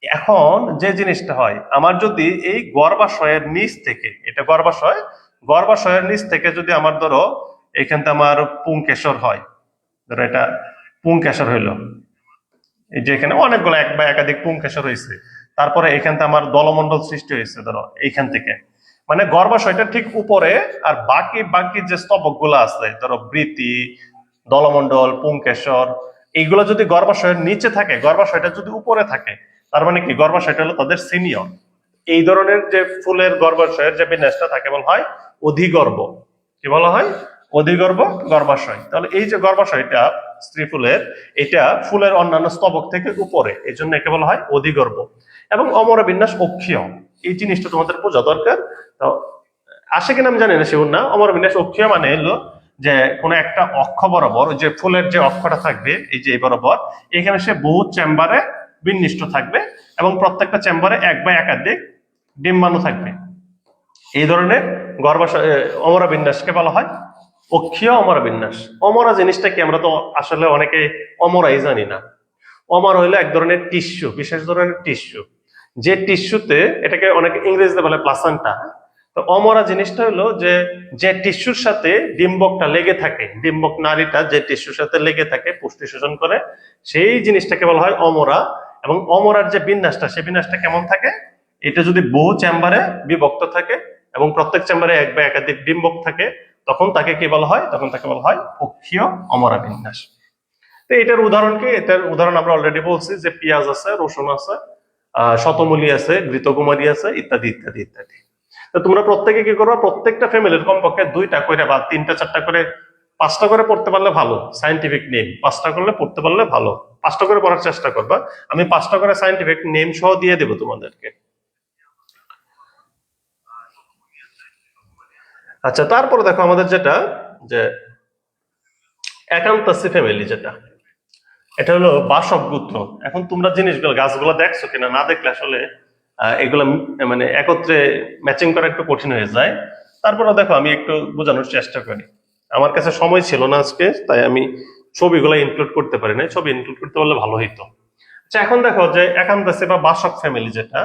এখন যে জিনিসটা হয়, আমার যদি এই গর্ভাশয়ের নিচ থেকে, এটা গর্ভাশয়, গর্ভাশয়ের নিচ থেকে যদি আমার ধরো এখানটা আমার পুংকেশর হয়, ধরো এটা পুংকেশর হইলো, এই যে এখানে অনেকগুলো এক বা একাধিক পুংকেশর হয়েছে, তারপরে এখানটা আমার দলমন্ডল সৃষ্টি হয়েছে ধরো এইখান থেকে, মানে গর্ভাশয়টা ঠিক উপরে, আর বাকি বাকি যে স্তবক গুলো আছে ধরো বৃতি, দলমন্ডল, পুংকেশর, এইগুলো যদি গর্ভাশয়ের নিচে থাকে, গর্ভাশয়টা যদি উপরে থাকে, তার মানে কি গর্ভাশয়টা হলো তাদের সিনিয়র। এই ধরনের যে ফুলের গর্ভাশয়ের যে বিন্যাসটা থাকে বলা হয় অধিগর্ভ। কি বলা হয়? অধিগর্ভ গর্ভাশয়। তাহলে এই যে গর্ভাশয়টা স্ত্রী ফুলের, এটা ফুলের অন্যান্য স্তবক থেকে উপরে, এই জন্য একে বলা হয় অধিগর্ভ। এবং অমর বিন্যাস অক্ষীয়, এই জিনিসটা তোমাদের বোঝা দরকার। তো আসে কিনা আমি জানি না, শিওর না। অমর বিন্যাস অক্ষীয় মানে হলো যে কোন একটা অক্ষ বরাবর, যে ফুলের যে অক্ষটা থাকবে এই যে এই বরাবর, এখানে সে বহু চেম্বারে বিন্যস্ত থাকবে, এবং প্রত্যেকটা চেম্বারে এক বা একাধিক ডিম্বাণু থাকবে। এই ধরনের গর্ভাশয় অমরা বিন্যাসকে বলা হয় অক্ষীয় অমরা বিন্যাস। অমরা জিনিসটা কি আমরা তো আসলে অনেকে অমরাই জানি না। অমর হইলো এক ধরনের টিস্যু, বিশেষ ধরনের টিস্যু, যে টিস্যুতে, এটাকে অনেকে ইংরেজিতে বলে প্লাসেন্টা। তো অমরা জিনিসটা হলো যে যে টিস্যুর সাথে ডিম্বকটা লেগে থাকে, ডিম্বক নাড়িটা যে টিস্যুর সাথে লেগে থাকে পুষ্টি শোষণ করে, সেই জিনিসটাকে বলা হয় অমরা। এবং অমরার যে বিন্যাসটা, সেই বিন্যাসটা কেমন থাকে? এটা যদি বহু চেম্বারে বিভক্ত থাকে এবং প্রত্যেক চেম্বারে এক বা একাধিক ডিম্বক থাকে, তখন তাকে কি বলা হয়? তখন তাকে বলা হয় অক্ষীয় অমরা বিন্যাস। তো এটার উদাহরণ কি? এটার উদাহরণ আমরা অলরেডি বলছি যে পেঁয়াজ আছে, রসুন আছে, শতমূলী আছে, ঘৃতকুমারী আছে, ইত্যাদি ইত্যাদি ইত্যাদি। তো তোমরা প্রত্যেকে কি করবা? প্রত্যেকটা ফ্যামিলির কমপক্ষে 2টা করে বা 3টা 4টা করে 5টা করে পড়তে পারলে ভালো। সায়েন্টিফিক নেম 5টা করলে পড়তে পারলে ভালো, 5টা করে পড়ার চেষ্টা করবা। আমি 5টা করে সায়েন্টিফিক নেম সহ দিয়ে দেবো তোমাদেরকে। আচ্ছা, তারপরে দেখো আমাদের যেটা, যে একান্তাসি ফ্যামিলি, যেটা এটা হলো বাসব গোত্র। এখন তোমরা জিনিসগুলো গাছগুলো দেখছো কিনা, না দেখলে আসলে এগুলো মানে একত্রে ম্যাচিং করা একটু কঠিন হয়ে যায়। তারপরে দেখো আমি একটু বোঝানোর চেষ্টা করি। আমার কাছে সময় ছিল না আজকে, তাই আমি ছবিগুলো ইনক্লুড করতে পারি না। ছবি ইনক্লুড করতে পারলে ভালো হইতো। আচ্ছা, এখন দেখো যে একান্তাসি বা বাসব ফ্যামিলি, যেটা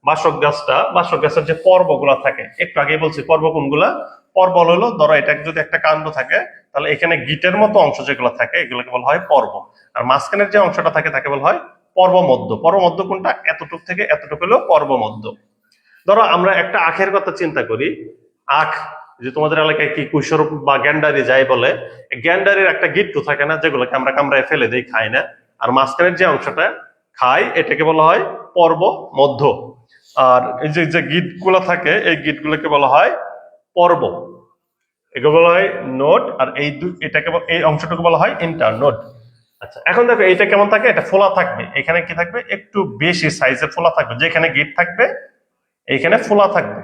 বাসক গাছের যে পর্বগুলা থাকে, একটু আগে বলছি পর্ব কোনগুলা, পর্ব হলো ধরো এটা যদি একটা কাণ্ড থাকে তাহলে এখানে গিটের মতো অংশ যেগুলো থাকে এগুলোকে বলা হয় পর্ব, আর মাঝখানের যে অংশটা থাকে তাকে বলা হয় পর্ব মধ্য। পর্ব মধ্য কোনটা, এতটুক থেকে এতটুকু হলো পর্ব মধ্য। ধরো আমরা একটা আখের কথা চিন্তা করি, আখ যে তোমাদের এলাকায় কি কৈশোর বা গ্যান্ডারি যাই বলে, গ্যান্ডারির একটা গিট্টু থাকে না যেগুলোকে আমরা কামড়ায় ফেলে দিই, খাই না, আর মাঝখানের যে অংশটা খাই এটাকে বলা হয় পর্ব মধ্য। আর এই যে যে গিট গুলা থাকে এই গিট গুলোকে বলা হয় পর্ব, এগুলো বলা হয় নোড, আর এটাকে এই অংশটুকু বলা হয় ইন্টার নোড। আচ্ছা এখন দেখো এটা কেমন থাকে, এটা ফোলা থাকবে, এখানে কি থাকবে একটু বেশি সাইজে ফোলা থাকবে, যেখানে গিট থাকবে এইখানে ফোলা থাকবে।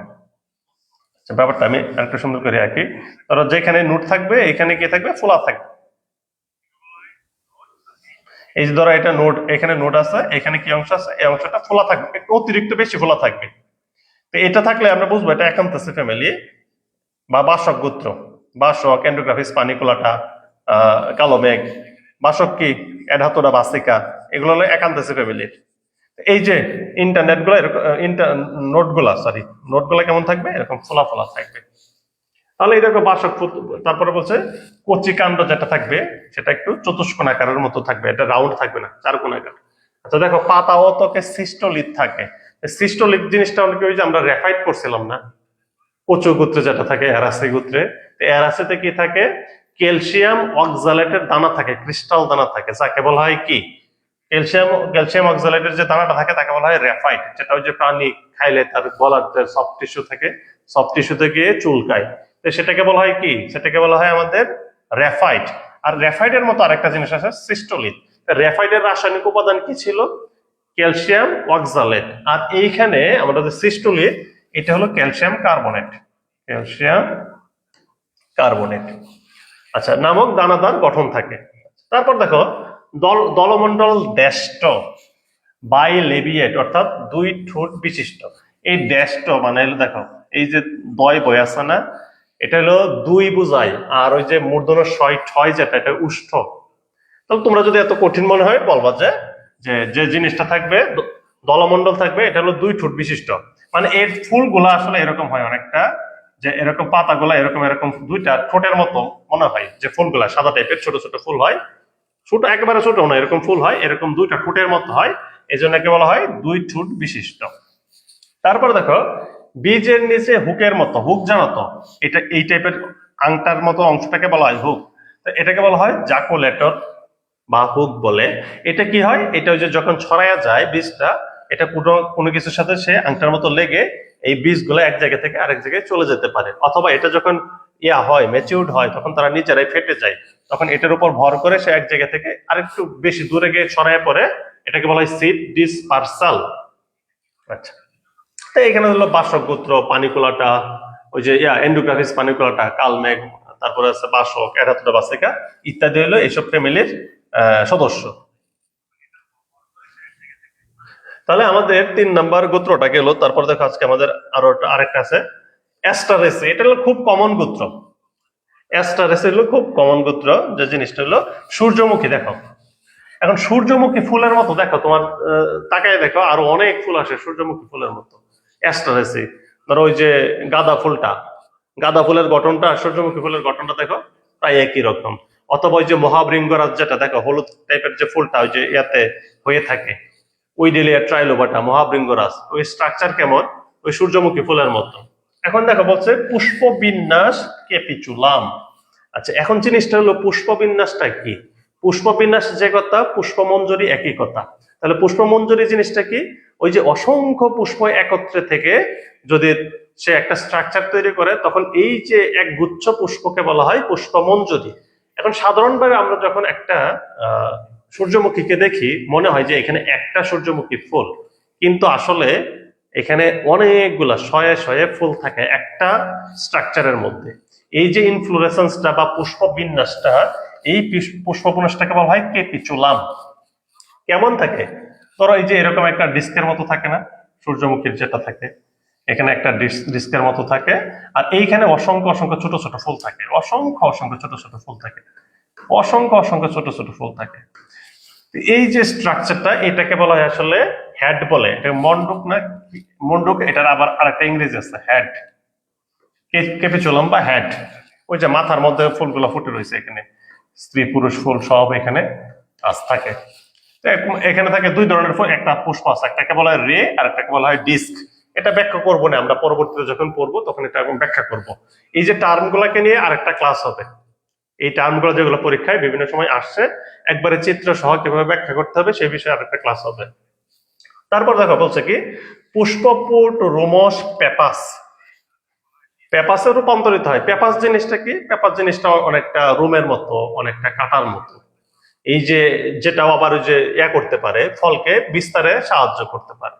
আচ্ছা, ব্যাপারটা আমি আরেকটু সুন্দর করে আঁকি, ধরো যেখানে নোট থাকবে এখানে কি থাকবে, ফোলা থাকবে। এই যে ধরো এটা নোট, এখানে নোট আছে, এখানে কি অংশ আছে, এই অংশটা ফোলা থাকবে, একটু অতিরিক্ত বেশি ফোলা থাকবে। তো এটা থাকলে আমরা বুঝবো এটা একান্তসি ফ্যামিলি বা বাসক গোত্র। বাসক, এন্ডোগ্রাফিস পানিকুলাটা, কালো মেঘ। বাসক কি, অ্যাডাতোরা বাসিকা, এগুলো হলো একান্তসি ফ্যামিলির। এই যে ইন্টারনেট গুলো এরকম, নোট গুলা কেমন থাকবে, এরকম ফোলা ফোলা থাকবে। তাহলে এই দেখো বাসক তারপরে বলছে কচি কাণ্ড যেটা থাকবে সেটা একটু চতুষ্কোণাকারের মতো থাকবে, এটা রাউন্ড থাকবে না, চারকোণাকার। আচ্ছা দেখো পাতা ও ত্বকে সিস্টোলিথ থাকে। সিস্টোলিথ জিনিসটা অনেকে ওই যে আমরা গ্রাফাইট করছিলাম না, কচু গোত্রে যেটা থাকে, এরাসি গোত্রে, এরাসিতে কি থাকে, ক্যালসিয়াম অক্সালেটের দানা থাকে, ক্রিস্টাল দানা থাকে, যাকে বলা হয় কি, ক্যালসিয়াম অক্সালেটের যে দানাটা থাকে তাকে বলা হয় র্যাফাইট, যেটা ওই যে প্রাণী খাইলে তার গলার যে সফট টিস্যু থাকে, সফট টিস্যুতে গিয়ে চুলকায়, তো সেটাকে বলা হয় কি, সেটাকে বলা হয় আমাদের র্যাফাইট। আর র্যাফাইটের মতো আরেকটা জিনিস আছে সিস্টোলিথ। র্যাফাইটের রাসায়নিক উপাদান কি ছিল, ক্যালসিয়াম অক্সালেট, আর এইখানে আমরা যে সিস্টোলিথ এটা হলো ক্যালসিয়াম কার্বনেট, ক্যালসিয়াম কার্বনেট। আচ্ছা নামক দানাদার গঠন থাকে। তারপর দেখো দলমন্ডল দেষ্ট বাইলেবিয়েট অর্থাৎ দুই ঠোঁট বিশিষ্ট। এই দেষ্ট মানে হলো দেখো এই যে দয় বই আছে না, এটা হলো দুই বুঝায়, আর ওই যে মূর্ধন্য ছয় যেটা এটা উষ্ঠ। তাহলে তোমরা যদি এত কঠিন মনে হয় বলবা যে যে জিনিসটা থাকবে দলমন্ডল থাকবে এটা হলো দুই ঠোঁট বিশিষ্ট, মানে এর ফুলগুলা আসলে এরকম হয় অনেকটা, যে এরকম পাতাগুলা এরকম এরকম দুইটা ঠোঁটের মতো মনে হয়, যে ফুলগুলা সাদা টাইপের ছোট ছোট ফুল হয়, ছোট একেবারে ছোট না, এরকম ফুল হয়, এরকম দুইটা ঠোঁটের মতো হয়, এই জন্য একে বলা হয় দুই ঠোঁট বিশিষ্ট। তারপর দেখো বীজের নিচে হুকের মতো, হুক জানো তো, এটা এই টাইপের আংটার মতো অংশটাকে বলা হয় হুক, তো এটাকে বলা হয় জাকুলেটর বা হুক বলে। এটা কি হয়, এটা ওই যে যখন ছড়ায়া যায় বীজটা, এটা কোনো কিছুর সাথে সে আংটার মতো লেগে এই বীজগুলো এক জায়গা থেকে আরেক জায়গায় চলে যেতে পারে, অথবা এটা যখন ইয়া হয় ম্যাচিউরড হয় তখন তারা নিজেরাই ফেটে যায়, তখন এটার উপর ভর করে সে এক জায়গা থেকে আরেকটু বেশি দূরে গিয়ে ছড়ায় পড়ে, এটাকে বলা হয় সিড ডিসপারসাল। আচ্ছা, তো এখানে হলো বাসক গোত্র, পানিকুলাটা, ওই যে এন্ডোগ্রাফিস পানিকুলাটা, কালমেঘ, তারপরে আছে বাসক, এরাতোডা বাসিকা ইত্যাদি হলো এইসব ফ্যামিলির সদস্য। তাহলে আমাদের 3 নাম্বার গোত্রটা গেল। তারপর দেখো আজকে আমাদের আরেকটা আছে অ্যাস্টারেসি, এটা হলো খুব কমন গোত্র। অ্যাস্টারেসি হলো খুব কমন গোত্র, যে জিনিসটা হলো সূর্যমুখী। দেখো এখন সূর্যমুখী ফুলের মতো, দেখো তোমার তাকায় দেখো আরো অনেক ফুল আসে সূর্যমুখী ফুলের মতো, অ্যাস্টারেসি। ধরো ওই যে গাঁদা ফুলটা, গাঁদা ফুলের গঠনটা সূর্যমুখী ফুলের গঠনটা দেখো প্রায় একই রকম। অথবা ওই যে মহাবৃঙ্গরাজ যেটা দেখো হলুদ টাইপের যে ফুলটা ওই যে ইয়াতে হয়ে থাকে, উইডেলিয়া ট্রাইলোবাটা, মহাবৃঙ্গরাজ, ওই স্ট্রাকচার কেমন, ওই সূর্যমুখী ফুলের মতো। এখন দেখো বলছে পুষ্পবিন্যাস ক্যাপিচুলাম। আচ্ছা এখন জিনিসটা হলো পুষ্পবিন্যাসটা কি, পুষ্পবিন্যাস যে কথা, পুষ্পমঞ্জরি একই কথা। তাহলে পুষ্পমঞ্জরি জিনিসটা কি, ওই যে অসংখ্য পুষ্প একত্রে থেকে যদি সে একটা স্ট্রাকচার তৈরি করে তখন এই যে এক গুচ্ছ পুষ্পকে বলা হয় পুষ্পমঞ্জরি। এখন সাধারণভাবে আমরা যখন একটা সূর্যমুখীকে দেখি মনে হয় যে এখানে একটা সূর্যমুখী ফুল, কিন্তু আসলে এখানে অনেকগুলা শয়ে শয়ে ফুল থাকে একটা স্ট্রাকচারের মধ্যে। এই যে ইনফ্লোরেসেন্সটা বা পুষ্প বিন্যাসটা, এই পুষ্প বিন্যাসটাকে বলা হয় ক্যাপিচুলাম। কেমন থাকে, ধরো এই যে এরকম একটা ডিস্কের মতো থাকে না সূর্যমুখীর যেটা থাকে, এখানে একটা ডিস্কের মতো থাকে, আর এইখানে অসংখ্য অসংখ্য ছোট ছোট ফুল থাকে, অসংখ্য অসংখ্য ছোট ছোট ফুল থাকে, অসংখ্য অসংখ্য ছোট ছোট ফুল থাকে। এই যে স্ট্রাকচারটা এটাকে বলা হয় আসলে হেড বলে, এটা মন্ডুক না মন্ডুক, এটার আবার আরেকটা ইংরেজি আছে হেড, ক্যাপিচুলাম বা হেড। ওই যে মাথার মধ্যে ফুলগুলো ফুটে রয়েছে, এখানে স্ত্রী পুরুষ ফুল সব এখানে আজ থাকে। এখানে থাকে দুই ধরনের ফুল, একটা পুষ্প আছে, একটাকে বলা হয় রে আর একটাকে বলা হয় ডিস্ক। এটা ব্যাখ্যা করবো না, আমরা পরবর্তীতে যখন পড়বো তখন এটা ব্যাখ্যা করব। এই যে টার্ম গুলাকে নিয়ে আরেকটা ক্লাস হবে। এই টার্ম গুলো যেগুলো পরীক্ষায় বিভিন্ন সময় আসছে, একবারে চিত্র সহ কিভাবে ব্যাখ্যা করতে হবে সেই বিষয়ে আরেকটা ক্লাস হবে। তারপর দেখো বলছে কি পুষ্পপুট রোমস পেপাস, পেপাসে রূপান্তরিত হয়। পেপাস জিনিসটা কি? পেপাস জিনিসটা অনেকটা রুমের মতো, অনেকটা কাটার মতো। এই যে যেটাও আবার ওই যে করতে পারে, ফলকে বিস্তারে সাহায্য করতে পারে,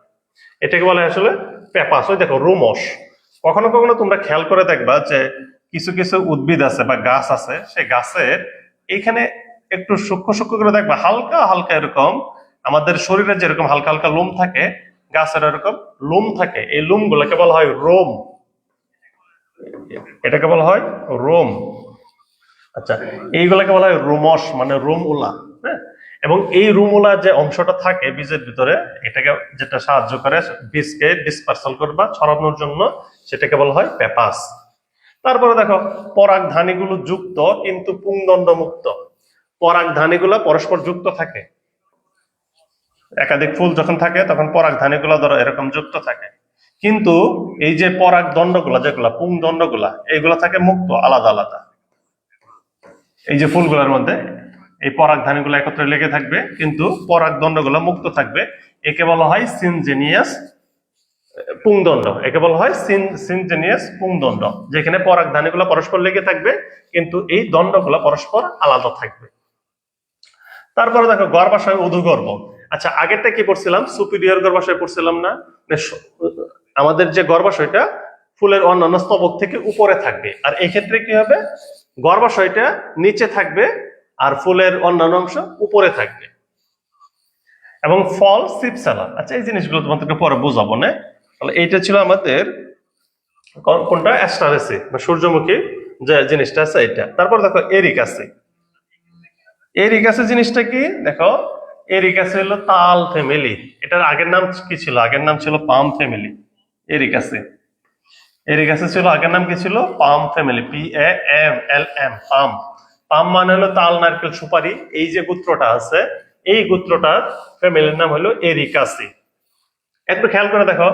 এটাকে বলে আসলে পেপাস। ওই দেখো রুমস, কখনো কখনো তোমরা খেয়াল করে দেখবা যে কিছু কিছু উদ্ভিদ আছে বা গাছ আছে, সেই গাছের এইখানে একটু সূক্ষ্ম সূক্ষ্ম করে দেখবা হালকা হালকা এরকম আমাদের শরীরে যেরকম হালকা হালকা লোম থাকে, গাছের এরকম লোম থাকে। এই লোম গুলোকে বলা হয় রোম, এটাকে বলা হয় রোম। আচ্ছা, এইগুলাকে বলা হয় রুমস, মানে রুম উলা। হ্যাঁ, এবং এই রুমুলা যে অংশটা থাকে বীজের ভিতরে, এটাকে যেটা সাহায্য করে বীজকে ডিসপার্সল করবা ছড়ানোর জন্য, সেটাকে বলা হয় পেপাস। তারপরে দেখো পরাগধানীগুলো যুক্ত কিন্তু পুংদণ্ড মুক্ত। পরাগধানীগুলো পরস্পর যুক্ত থাকে, একাধিক ফুল যখন থাকে তখন পরাগধানীগুলো ধরো এরকম যুক্ত থাকে, কিন্তু এই যে পরাগদণ্ডগুলা যেগুলা পুংদণ্ডগুলা, এইগুলো থাকে মুক্ত, আলাদা আলাদা। এই যে ফুলগুলোর মধ্যে এই পরাগধানীগুলো একত্রে লেগে থাকবে, কিন্তু পরাগদণ্ডগুলো মুক্ত থাকবে। একে বলা হয় সিনজেনিয়াস পুংদণ্ড, একে বলা হয় সিনজেনিয়াস পুংদণ্ড, যেখানে পরাগধানীগুলো পরস্পর লেগে থাকবে কিন্তু এই দণ্ডগুলো পরস্পর আলাদা থাকবে। তারপরে দেখো গর্ভাশয় অধুগর্ভ। আচ্ছা, আগেরটা কি পড়ছিলাম? সুপিরিয়র গর্ভাশয় পড়ছিলাম না? আমাদের যে গর্ভাশয়টা ফুলের অন্যান্য স্তবক থেকে উপরে থাকবে, আর এই ক্ষেত্রে কি হবে, গর্ভাশয়টা নিচে থাকবে আর ফুলের অন্যান্য অংশ উপরে থাকবে। এবং ফল সিপসালা। আচ্ছা, এই জিনিসগুলো তোমাদেরকে পরে বোঝাবো না। তাহলে এইটা ছিল আমাদের কোনটা, অ্যাস্টারেসি বা সূর্যমুখী যে জিনিসটা আছে এটা। তারপর দেখো এরিকাসি। এরিকাসি জিনিসটা কি দেখো, এরিকাসি হলো তাল ফ্যামিলি। এটার আগের নাম কি ছিল? আগের নাম ছিল পাম ফ্যামিলি। এরিকাসি, এরিকাসি ছিল আগের নাম কি ছিল? পাম ফ্যামিলি, PAMLM, পাম। পাম মানে হলো তাল, নারকেল, সুপারি। এই যে গোত্রটা আছে, এই গোত্রটার ফ্যামিলির নাম হলো এরিকাসি। একটু খেয়াল করে দেখো,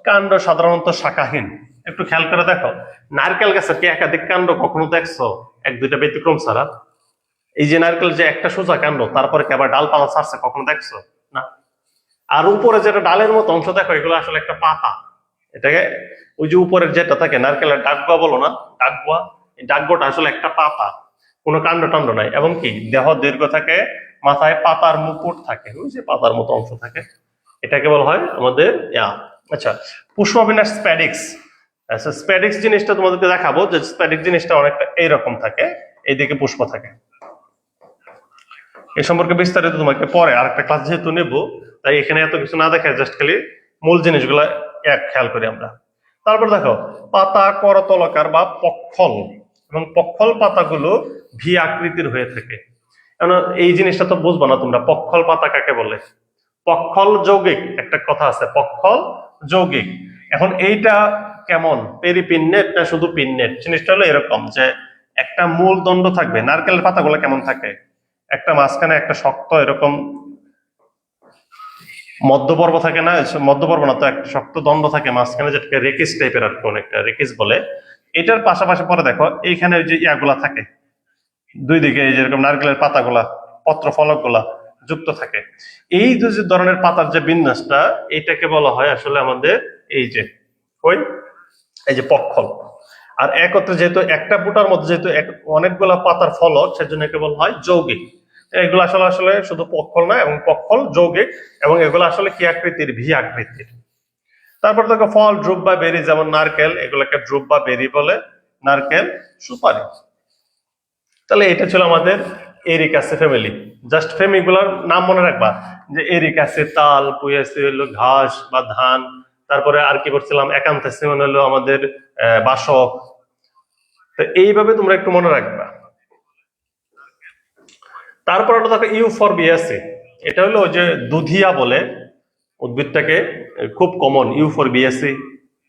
কাণ্ড সাধারণত শাখাহীন। একটু খেয়াল করে দেখো, নারকেল গাছের কি একাধিক কাণ্ড কখনো দেখছো এক দুইটা ব্যতিক্রম ছাড়া? এই যে নারকেল যে একটা সোজা কাণ্ড, তারপরে কি আবার ডালপালা ছাড়ছে কখনো দেখছো? না। আর উপরে যেটা ডালের মতো অংশ দেখো, এগুলো আসলে একটা পাতা। এটাকে ওই যে উপরের যেটা থাকে নারকেলের ডাকগুয়া বলো না, ডাকগুয়া, এই ডাকগুয়াটা আসলে একটা পাতা, কোনো কাণ্ড টাণ্ড নাই। এবং কি দেহ দীর্ঘ থাকে, মাথায় পাতার মুকুট থাকে, ওই যে পাতার মতো অংশ থাকে, এটাকে বলা হয় আমাদের আচ্ছা, পুষ্পবিন্যাস স্প্যাডিক্স। আচ্ছা, স্প্যাডিক্স জিনিসটা তোমাদেরকে দেখাবো, যে স্প্যাডিক্স জিনিসটা অনেকটা এইরকম থাকে, এইদিকে পুষ্প থাকে। এই সম্পর্কে বিস্তারিত তোমাকে পরে আরেকটা ক্লাস যেহেতু নেব, তাই এখানে এত কিছু না দেখা, জাস্ট খালি মূল জিনিসগুলো খেয়াল করি আমরা। তারপর দেখো পাতা করতলাকার বা পক্ষল, এবং পক্ষল পাতাগুলো ভি আকৃতির হয়ে থাকে। এই জিনিসটা তো বুঝবো না তোমরা, পক্ষল পাতা কাকে বলে? পক্ষল যৌগিক, একটা কথা আছে, পক্ষল যৌগিক। এখন এইটা কেমন, পেরিপিন্নেট না শুধু পিন্নেট? জিনিসটা হলো এরকম যে একটা মূল দণ্ড থাকবে। নারকেলের পাতাগুলো কেমন থাকে, একটা মাঝখানে একটা শক্ত এরকম মধ্যপর্ব থাকে না, মধ্যপর্ব না তো, একটা শক্ত দণ্ড থাকে মাঝখানে, যেটাকে রেকিস টাইপের আর কি, অনেকটা রেকিস বলে। এটার পাশাপাশি পরে দেখো এইখানে যে ইয়াগুলা থাকে দুই দিকে, এই যেরকম নারকেলের পাতাগুলা, পত্র ফলক গুলা যুক্ত থাকে। এই যে ধরনের পাতার যে বিন্যাসটা, এইটাকে বলা হয় আসলে আমাদের এই যে ওই এই যে পক্ষল। আর একত্রে যেহেতু একটা বুটার মধ্যে যেহেতু অনেকগুলা পাতার ফলক, সেজন্য একে বলা হয় যৌগিক। এগুলো আসলে আসলে শুধু পক্ষল না, এবং পক্ষল যৌগিক, এবং এগুলো আসলে কি আকৃতির, ভি আকৃতির। তারপর দেখো ফল, ড্রুপ বা বেরি, যেমন নারকেল, এগুলোকে ড্রুপ বা বেরি বলে, নারকেল, সুপারি। তাহলে এটা ছিল আমাদের এরিকাসি ফ্যামিলি। জাস্ট ফ্যামিলি গুলার নাম মনে রাখবা, যে এরিকাসি তাল, পুয়াসি হলো ঘাস বা ধান, তারপরে আর কি বলছিলাম, একান্থাসি মানে হলো আমাদের বাসক। তো এইভাবে তোমরা একটু মনে রাখবা। তারপর দেখো ইউফরবিয়াসি, এটা হলো ওই যে দুধিয়া বলে, উদ্ভিদটাকে খুব কমন ইউফরবিয়াসি,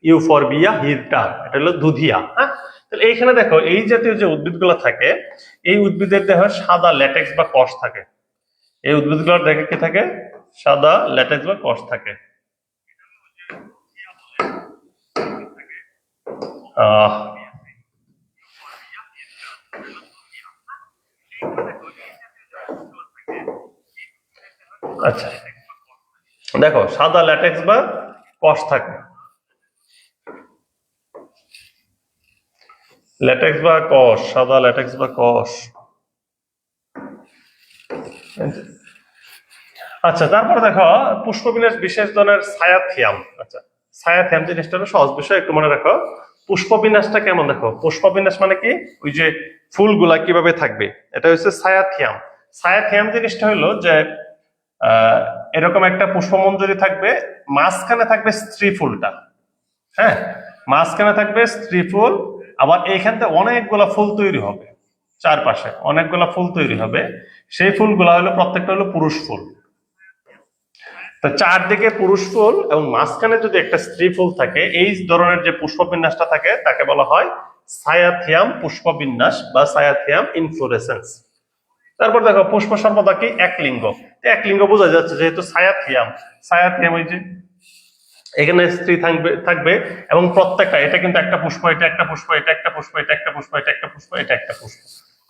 ইউফরবিয়া হিরটা, এটা হলো দুধিয়া। হ্যাঁ, তাহলে এইখানে দেখো এই জাতীয় যে উদ্ভিদগুলো থাকে, এই উদ্ভিদের দেহে সাদা ল্যাটেক্স বা কষ থাকে। এই উদ্ভিদগুলোর দেখে কি থাকে? সাদা ল্যাটেক্স বা কষ থাকে। আহ আচ্ছা, দেখো সাদা ল্যাটেক্স বা কষ থাকে, ল্যাটেক্স বা কষ, সাদা ল্যাটেক্স বা কষ। আচ্ছা, তারপরে দেখো পুষ্পবিন্যাস বিশেষ ধরনের সায়াথিয়াম। আচ্ছা, সায়াথিয়াম জিনিসটা হলো সহজ বিষয়, একটু মনে রাখো। পুষ্পবিন্যাসটা কেমন দেখো, পুষ্পবিন্যাস মানে কি? ওই যে ফুলগুলা কিভাবে থাকবে, এটা হচ্ছে সায়াথিয়াম। সায়াথিয়াম জিনিসটা হলো যে এরকম একটা পুষ্পমঞ্জরি থাকবে, মাঝখানে থাকবে স্ত্রী ফুলটা। হ্যাঁ, মাঝখানে থাকবে স্ত্রী ফুল, আবার এইখান থেকে অনেকগুলা ফুল তৈরি হবে, চারপাশে অনেকগুলা ফুল তৈরি হবে। সেই ফুলগুলা হলো প্রত্যেকটা হলো পুরুষ ফুল। তো চারদিকে পুরুষ ফুল এবং মাঝখানে যদি একটা স্ত্রী ফুল থাকে, এই ধরনের যে পুষ্পবিন্যাসটা থাকে তাকে বলা হয় সায়াথিয়াম পুষ্পবিন্যাস বা সায়াথিয়াম ইনফ্লোরেসেন্স। তারপর দেখো পুষ্প সর্বদা কি এক লিঙ্গ। এক লিঙ্গ বোঝা যাচ্ছে যেহেতু সায়াথিয়াম, সায়াথিয়াম ওই যে এখানে স্ত্রী থাকবে থাকবে এবং প্রত্যেকটা, এটা কিন্তু একটা পুষ্প, এটা একটা পুষ্প, এটা একটা পুষ্প, এটা একটা পুষ্প, এটা একটা পুষ্প, এটা একটা পুষ্প।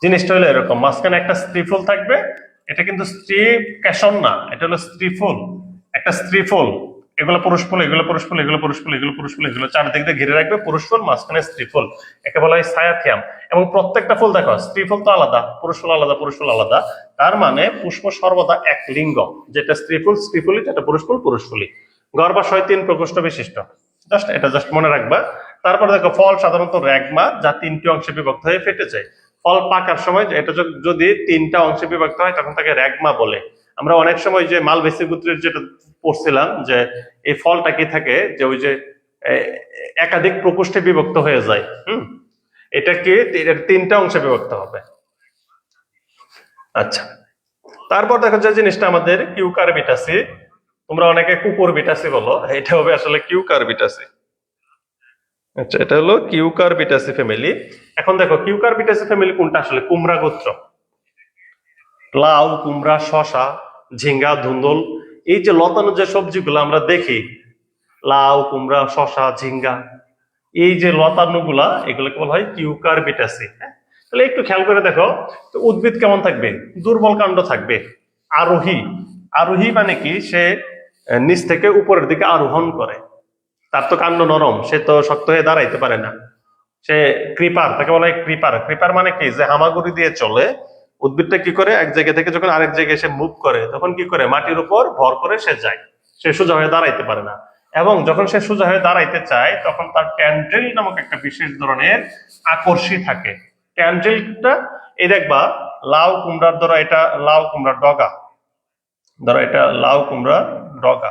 জিনিসটা হলো এরকম, মাঝখানে একটা স্ত্রী ফুল থাকবে। এটা কিন্তু স্ত্রী কেশন না, এটা হলো স্ত্রী ফুল, একটা স্ত্রী ফুল। এগুলো পুরুষ ফুল, এগুলো পুরুষ ফুল, এগুলো পুরুষ ফুল, এগুলো পুরুষ ফুল, এগুলো চারদিক দিয়ে ঘিরে রাখবে পুরুষ ফুল, মাঝখানে স্ত্রী ফুল। একে বলা হয় সায়াথিয়াম। এবং প্রত্যেকটা ফুল দেখো, স্ত্রী ফুল তো আলাদা, পুরুষ ফুল আলাদা, পুরুষ ফুল আলাদা। তার মানে পুষ্প সর্বদা এক লিঙ্গ, যেটা স্ত্রী ফুল স্ত্রী ফুলই, যেটা পুরুষ ফুল পুরুষ ফুলই। গর্ভাশয় 3 প্রকোষ্ঠ বিশিষ্ট, এটা জাস্ট মনে রাখবা। তারপর দেখো ফল সাধারণত র্যাগমা, যা 3টি অংশে বিভক্ত হয়ে ফেটে যায়। ফল পাকার সময় এটা যদি 3টা অংশে বিভক্ত হয় তখন তাকে র্যাগমা বলে। আমরা অনেক সময় যে মালবেসি গোত্রের যেটা পড়ছিলাম যে এই ফলটা কি থাকে, যে ওই যে একাধিক প্রকোষ্ঠে বিভক্ত হয়ে যায়। এটা কি 3টা অংশে বিভক্ত হবে। আচ্ছা, তারপর দেখো যে জিনিসটা আমাদের কিউকারবিটাসি, তোমরা অনেকে কুকুরবিটাসি বলো, এটা হবে আসলে কিউকারবিটাসি। আচ্ছা, এটা হলো কিউকারবিটাসি ফ্যামিলি। এখন দেখো কিউকারবিটাসি ফ্যামিলি কোনটা? আসলে কুমড়া গোত্র। লাউ, কুমড়া, শসা, ঝিঙ্গা, ধুন্দুল, এই যে লতানো যে সবজিগুলো আমরা দেখি, লাউ, কুমড়া, শসা, ঝিঙ্গা, এই যে লতানো গুলা, এগুলোকে বলা হয় কিউকারবিটাসি। তাহলে একটু খেয়াল করে দেখো তো উদ্ভিদ কেমন থাকবে? দুর্বল কাণ্ড থাকবে, আরোহী। আরোহী মানে কি? সে নিচ থেকে উপরের দিকে আরোহণ করে, তার তো কাণ্ড নরম, সে তো শক্ত হয়ে দাঁড়াইতে পারে না। সে ক্রিপার, তাকে বলা হয় ক্রিপার। ক্রিপার মানে কি? যে হামাগুড়ি দিয়ে চলে। উদ্ভিদটা কি করে? এক জায়গা থেকে যখন আরেক জায়গায় সে মুভ করে তখন কি করে? মাটির উপর ভর করে সে যায়, সে সোজা হয়ে দাঁড়াইতে পারে না। এবং যখন সে সোজা হয়ে দাঁড়াইতে চায় তখন তার ট্যান্ড্রিল নামক একটা বিশেষ ধরনের আকর্ষী থাকে। ট্যান্ড্রিলটা এই দেখবা লাউ কুমড়ার, ধরো এটা লাউ কুমড়ার ডগা, ধরো এটা লাউ কুমড়ার ডগা।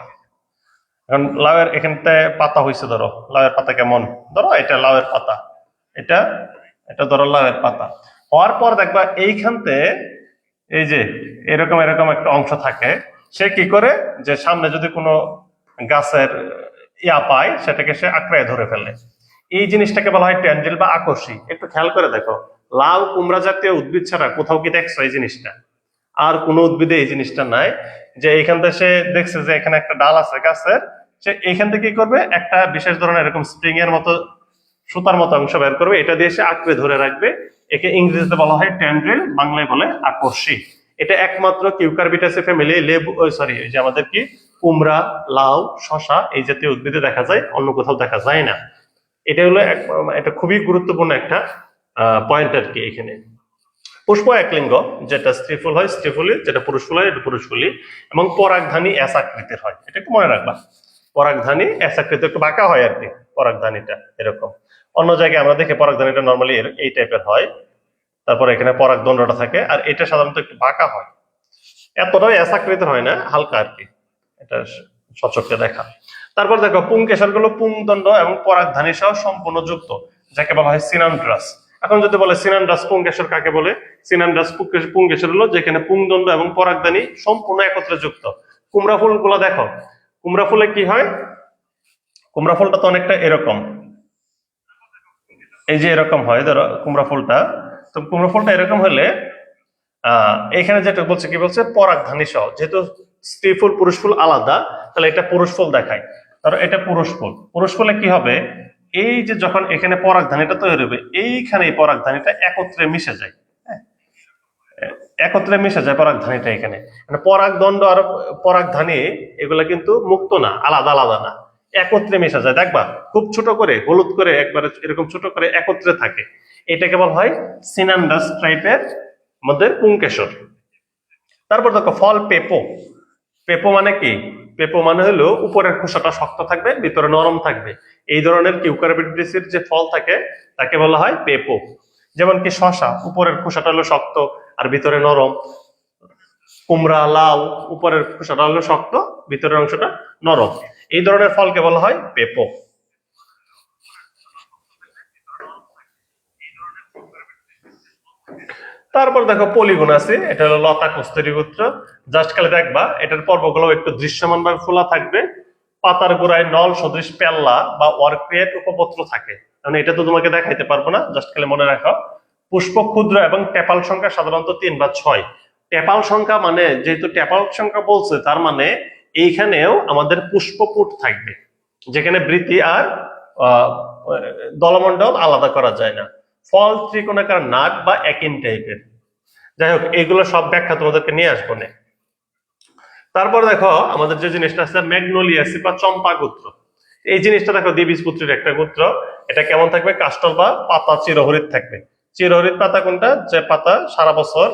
এখন লাউয়ের এখানতে পাতা হয়েছে, ধরো লাউয়ের পাতা কেমন, ধরো এটা লাউয়ের পাতা, এটা এটা ধরো লাউয়ের পাতা। হওয়ার পর দেখবা এইখানতে এই যে এরকম এরকম একটা অংশ থাকে। সে কি করে? যে সামনে যদি কোনো গাছের ইয়া পায় সেটাকে সে আঁকড়ায় ধরে ফেলে। এই জিনিসটাকে বলা হয় ট্যান্ডেল বা আকর্ষী। একটু খেয়াল করে দেখো, লাউ কুমড়া জাতীয় উদ্ভিদ ছাড়া কোথাও কি দেখছো এই জিনিসটা? আর কোন উদ্ভিদে এই জিনিসটা নাই, যে এইখান থেকে সে দেখছে যে এখানে একটা ডাল আছে গাছের, সে এইখান থেকে কি করবে? একটা বিশেষ ধরনের এরকম স্প্রিং এর মতো সুতার মতো অংশ বের করবে, এটা দিয়ে সে আঁকড়ে ধরে রাখবে। একে ইংরেজিতে বলা হয় ট্যান্ড্রিল, বাংলায় বলে আকর্ষী। এটা একমাত্র কিউকারবিটাসি ফ্যামিলি, লেবু সরি যে আমাদের কি কুমড়া, লাউ, শসা এই জাতীয় উদ্ভিদে দেখা যায়, অন্য কোথাও দেখা যায় না। এটা হলো এটা খুবই গুরুত্বপূর্ণ একটা পয়েন্ট আর কি এখানে। পুষ্প একলিঙ্গ, যেটা স্ত্রী ফুল হয় স্ত্রী ফুলি, যেটা পুরুষ ফুল হয় এটা পুরুষ ফুলি, এবং পরাগধানী এস আকৃতির হয়। এটা একটু মনে রাখবা, পরাগধানী এস আকৃতি, একটু বাঁকা হয় আর কি পরাগধানীটা এরকম। অন্য জায়গায় আমরা দেখি পরাগধানীটা নর্মালি এই টাইপের হয়, তারপর এখানে পরাগদণ্ডটা থাকে, আর এটা সাধারণত একটু বাঁকা হয়, এতটাও এস আকৃতির হয় না, হালকা আর কি, এটা সচক্ষে দেখা। তারপর দেখো পুংকেশর গুলো পুংদণ্ড এবং পরাগধানী সহ সম্পূর্ণ যুক্ত, যাকে বলা হয় সিনান্ড্রাস। এখন যদি বলে সিনান্ড্রাস পুংকেশর কাকে বলে? সিনান্ড্রাস পুংকেশর হলো যেখানে পুংদণ্ড এবং পরাগধানী সম্পূর্ণ একত্রে যুক্ত। কুমড়া ফুল গুলো দেখো, কুমড়া ফুলে কি হয়, কুমড়া ফুলটা তো অনেকটা এরকম, এই যে এরকম হয় ধরো কুমড়া ফুলটা। তো কুমড়া ফুলটা এরকম হলে এখানে যেটা বলছে কি বলছে পরাগধানী সহ, যেহেতু স্ত্রী ফুল পুরুষ ফুল আলাদা, তাহলে এটা পুরুষ ফুল দেখায়। ধরো এটা পুরুষ ফুল, পুরুষ ফুলে কি হবে, এই যে যখন এখানে পরাগধানীটা তৈরি হবে, এইখানে এই পরাগধানীটা একত্রে মিশে যায়। হ্যাঁ, একত্রে মিশে যায় পরাগধানীটা এখানে। মানে পরাগদণ্ড আর পরাগধানী এগুলা কিন্তু মুক্ত না, আলাদা আলাদা না, একত্রে মিশে যায়। দেখবা খুব ছোট করে হলুদ করে একবারে এরকম ছোট করে একত্রে থাকে, এটাকে বলা হয় সিনান্ডাস টাইপের মধ্যে পুংকেশর। তারপর দেখো ফল পেপো। পেপো মানে কি, পেপো মানে হলো উপরের খোসাটা শক্ত থাকবে, ভিতরে নরম থাকবে। এই ধরনের কিউকারবিডিসের যে ফল থাকে তাকে বলা হয় পেপো। যেমন কি শশা, উপরের খোসাটা হলো শক্ত আর ভিতরে নরম। কুমড়া, লাউ, উপরের খোসাটা হলো শক্ত, ভিতরের অংশটা নরম। এই ধরনের ফলকে বলা হয় পেপো। তারপর দেখো পলিগন আছে, এটা হলো লতা কস্তুরী গোত্র। জাস্ট খালি দেখবা এটার পর্বগুলো একটু দৃশ্যমান ভাবে ফোলা থাকবে, পাতার গোড়ায় নল সদৃশ পেল্লা বা ওয়ার্কক্রিয়েট উপপত্র থাকে। মানে এটা তো তোমাকে দেখাইতে পারবো না, জাস্ট খালি মনে রাখো। পুষ্প ক্ষুদ্র এবং টেপাল সংখ্যা সাধারণত 3 বা 6। টেপাল সংখ্যা মানে যেহেতু টেপাল সংখ্যা বলছে, তার মানে এইখানেও আমাদের পুষ্পপুট থাকবে, যেখানে বৃতি আর দলমণ্ডল আলাদা করা যায় না। ফল ত্রিকোণাকার নাট বা একিন টাইপের। যাই হোক, এগুলো সব ব্যাখ্যা তোমাদেরকে নিয়ে আসবো না। তারপর দেখো আমাদের যে জিনিসটা আছে ম্যাগনোলিয়াসি বা চম্পা গোত্র। এই জিনিসটা দেখো দ্বিবীজপত্রীর একটা গোত্র। এটা কেমন থাকবে, কাস্টল বা পাতা চিরহরিত থাকবে। চিরহরিত পাতা কোনটা, যে পাতা সারা বছর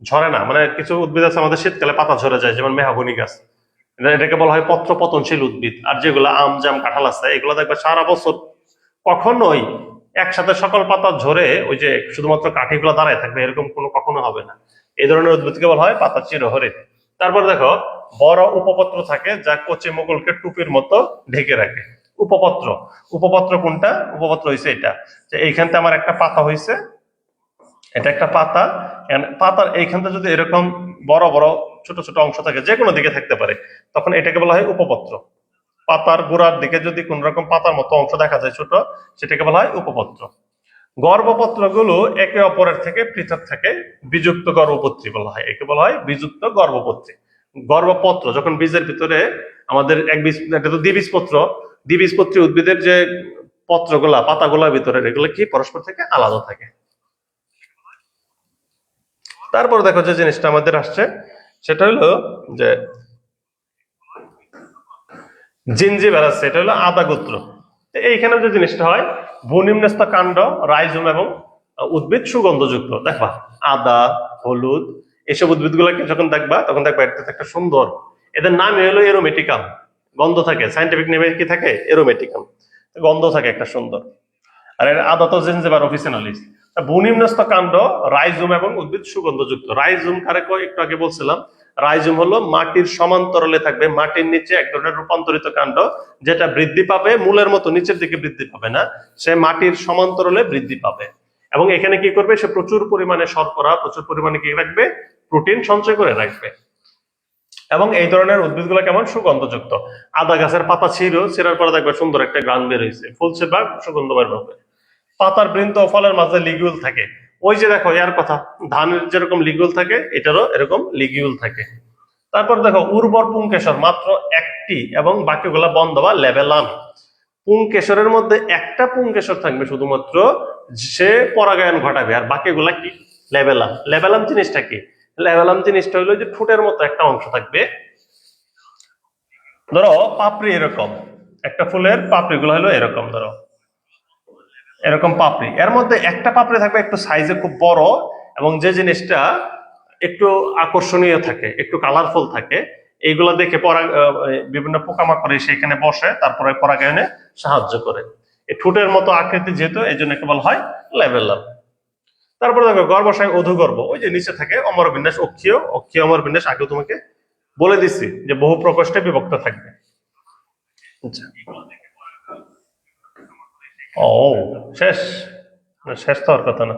ঝরে না। মানে কিছু উদ্ভিদ আছে আমাদের শীতকালে পাতা ঝরে যায়, যেমন মেহগনি গাছ, এটাকে বলা হয় পত্র পতনশীল উদ্ভিদ। আর যেগুলো আম জাম কাঁঠাল আছে, এগুলো দেখবে সারা বছর কখনোই একসাথে সকল পাতা ঝরে ওই যে শুধুমাত্র কাঠিগুলো দাঁড়ায় থাকবে, এরকম কোনো কখনো হবে না। এই ধরনের উদ্ভিদকে বলা হয় পাতা চিরহরিত। তারপর দেখো বড় উপপত্র থাকে, যা কচি মুকুলকে টুপির মতো ঢেকে রাখে। উপপত্র, উপপত্র কোনটা, উপপত্র হয়েছে এটা, যে এইখানতে আমার একটা পাতা হয়েছে, এটা একটা পাতা, পাতার এইখানটা যদি এরকম বড় বড় ছোট ছোট অংশ থাকে, যে কোনো দিকে থাকতে পারে, তখন এটাকে বলা হয় উপপত্র। পাতার গোড়ার দিকে যদি কোন রকম পাতার মতো অংশ দেখা যায় ছোট, সেটাকে বলা হয় উপপত্র। গর্ভপত্র গুলো একে অপরের থেকে পৃথক থাকে, বিযুক্ত গর্ভপত্রী বলা হয়, একে বলা হয় বিযুক্ত গর্ভপত্রী। গর্ভপত্র যখন বীজের ভিতরে আমাদের এক বীজ, এটা তো দ্বিবীজপত্র, দ্বিবীজপত্রী উদ্ভিদের যে পত্রগুলা পাতাগুলার ভিতরে, এগুলো কি পরস্পর থেকে আলাদা থাকে। তারপর দেখো যে জিনিসটা আমাদের আসছে, সেটা হলো যে জিঞ্জিবার আছে, এটা হলো আদা গোত্র। এইখানে যে জিনিসটা হয়, ভূনিম্নস্থ কাণ্ড, রাইজোম এবং উদ্ভিদ সুগন্ধযুক্ত। দেখবা আদা, হলুদ, এসব উদ্ভিদ গুলাকে যখন দেখবা তখন দেখবা এটা একটা সুন্দর, এদের নাম হলো এরোমেটিকাম, গন্ধ থাকে। সাইন্টিফিক নেমে কি থাকে, এরোমেটিকাম, গন্ধ থাকে একটা সুন্দর। আর এর আদা তো জিঞ্জিবার অফিসিনালিস। ভূনিম্নস্থ কাণ্ড, রাইজোম এবং উদ্ভিদ সুগন্ধযুক্ত। রাইজোম কারে কয়, একটু আগে বলছিলাম, রাইজোম হলো মাটির সমান্তরালে থাকবে, মাটির নিচে এক ধরনের রূপান্তরিত কাণ্ড, যেটা বৃদ্ধি পাবে মূলের মতো নিচের দিকে বৃদ্ধি পাবে না, সে মাটির সমান্তরালে বৃদ্ধি পাবে। এবং এখানে কি করবে, সে প্রচুর পরিমাণে শর্করা, প্রচুর পরিমাণে কি রাখবে, প্রোটিন সঞ্চয় করে রাখবে। এবং এই ধরনের উদ্ভিদগুলো কেমন, সুগন্ধযুক্ত। আদা গাছের পাতা ছিঁড়ার পরে দেখবে সুন্দর একটা গ্রান বের হয়েছে, ফুলছে বা সুগন্ধ বের হবে। পাতার বৃন্ত ও ফলের মাঝে লিগিউল থাকে। ওই যে দেখো ইয়ার কথা, ধানের যেরকম লিগিউল থাকে, এটারও এরকম লিগিউল থাকে। তারপর দেখো উর্বর পুংকেশর মাত্র একটি এবং বাকিগুলা বন্ধ বা লেবেলাম। পুংকেশরের মধ্যে একটা পুংকেশর থাকবে শুধুমাত্র, সে পরাগায়ন ঘটাবে, আর বাকিগুলা কি, লেবেলাম। লেবেলাম জিনিসটা কি, লেবেলাম জিনিসটা হলো যে ঠোঁটের মতো একটা অংশ থাকবে। ধরো পাপড়ি এরকম, একটা ফুলের পাপড়ি গুলো হলো এরকম, ধরো এরকম পাপড়ি, এর মধ্যে একটা পাপড়ি থাকবে একটু সাইজে খুব বড়, এবং যে জিনিসটা একটু আকর্ষণীয় থাকে, একটু কালারফুল থাকে। এইগুলো দেখে বিভিন্ন পোকামাকড় সেখানে বসে, তারপরে পরাগায়নে সাহায্য করে। এই ঠোঁটের মতো আকৃতি যেহেতু, এই জন্য একে বলা হয় লেবেলাম। তারপরে দেখো গর্ভাশয় অধুগর্ভ, ওই যে নিচে থাকে অমরবিন্যাস, অক্ষীয় অক্ষীয় অমরবিন্যাস, আগেও তোমাকে বলে দিছি যে বহু প্রকোষ্ঠে বিভক্ত থাকবে। আচ্ছা, ও শেষ, শেষ তো হওয়ার কথা না।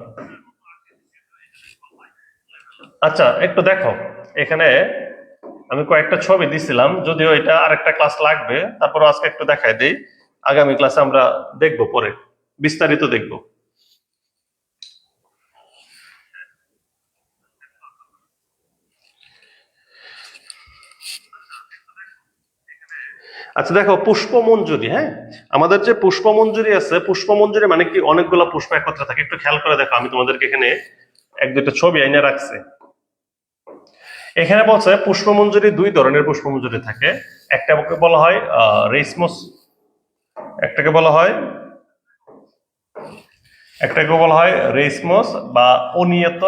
আচ্ছা একটু দেখো এখানে, আমি কয়েকটা ছবি দিছিলাম, যদিও এটা আরেকটা ক্লাস লাগবে, তারপর আজকে একটু দেখাই দেই, আগামী ক্লাসে আমরা দেখবো, পরে বিস্তারিত দেখবো। আচ্ছা দেখো, পুষ্পমঞ্জুরি, হ্যাঁ, আমাদের যে পুষ্পমঞ্জুরি আছে, পুষ্পমঞ্জুরি মানে কি, অনেকগুলো পুষ্প একত্রে থাকে। একটু খেয়াল করে দেখো, আমি তোমাদেরকে এখানে এক দুইটা ছবি এনে রাখছি। এখানে বলছে পুষ্পমঞ্জুরি দুই ধরনের পুষ্পমঞ্জুরি থাকে। একটাকে বলা হয় রেসমস, একটাকে বলা হয় রেসমস বা অনিয়ত,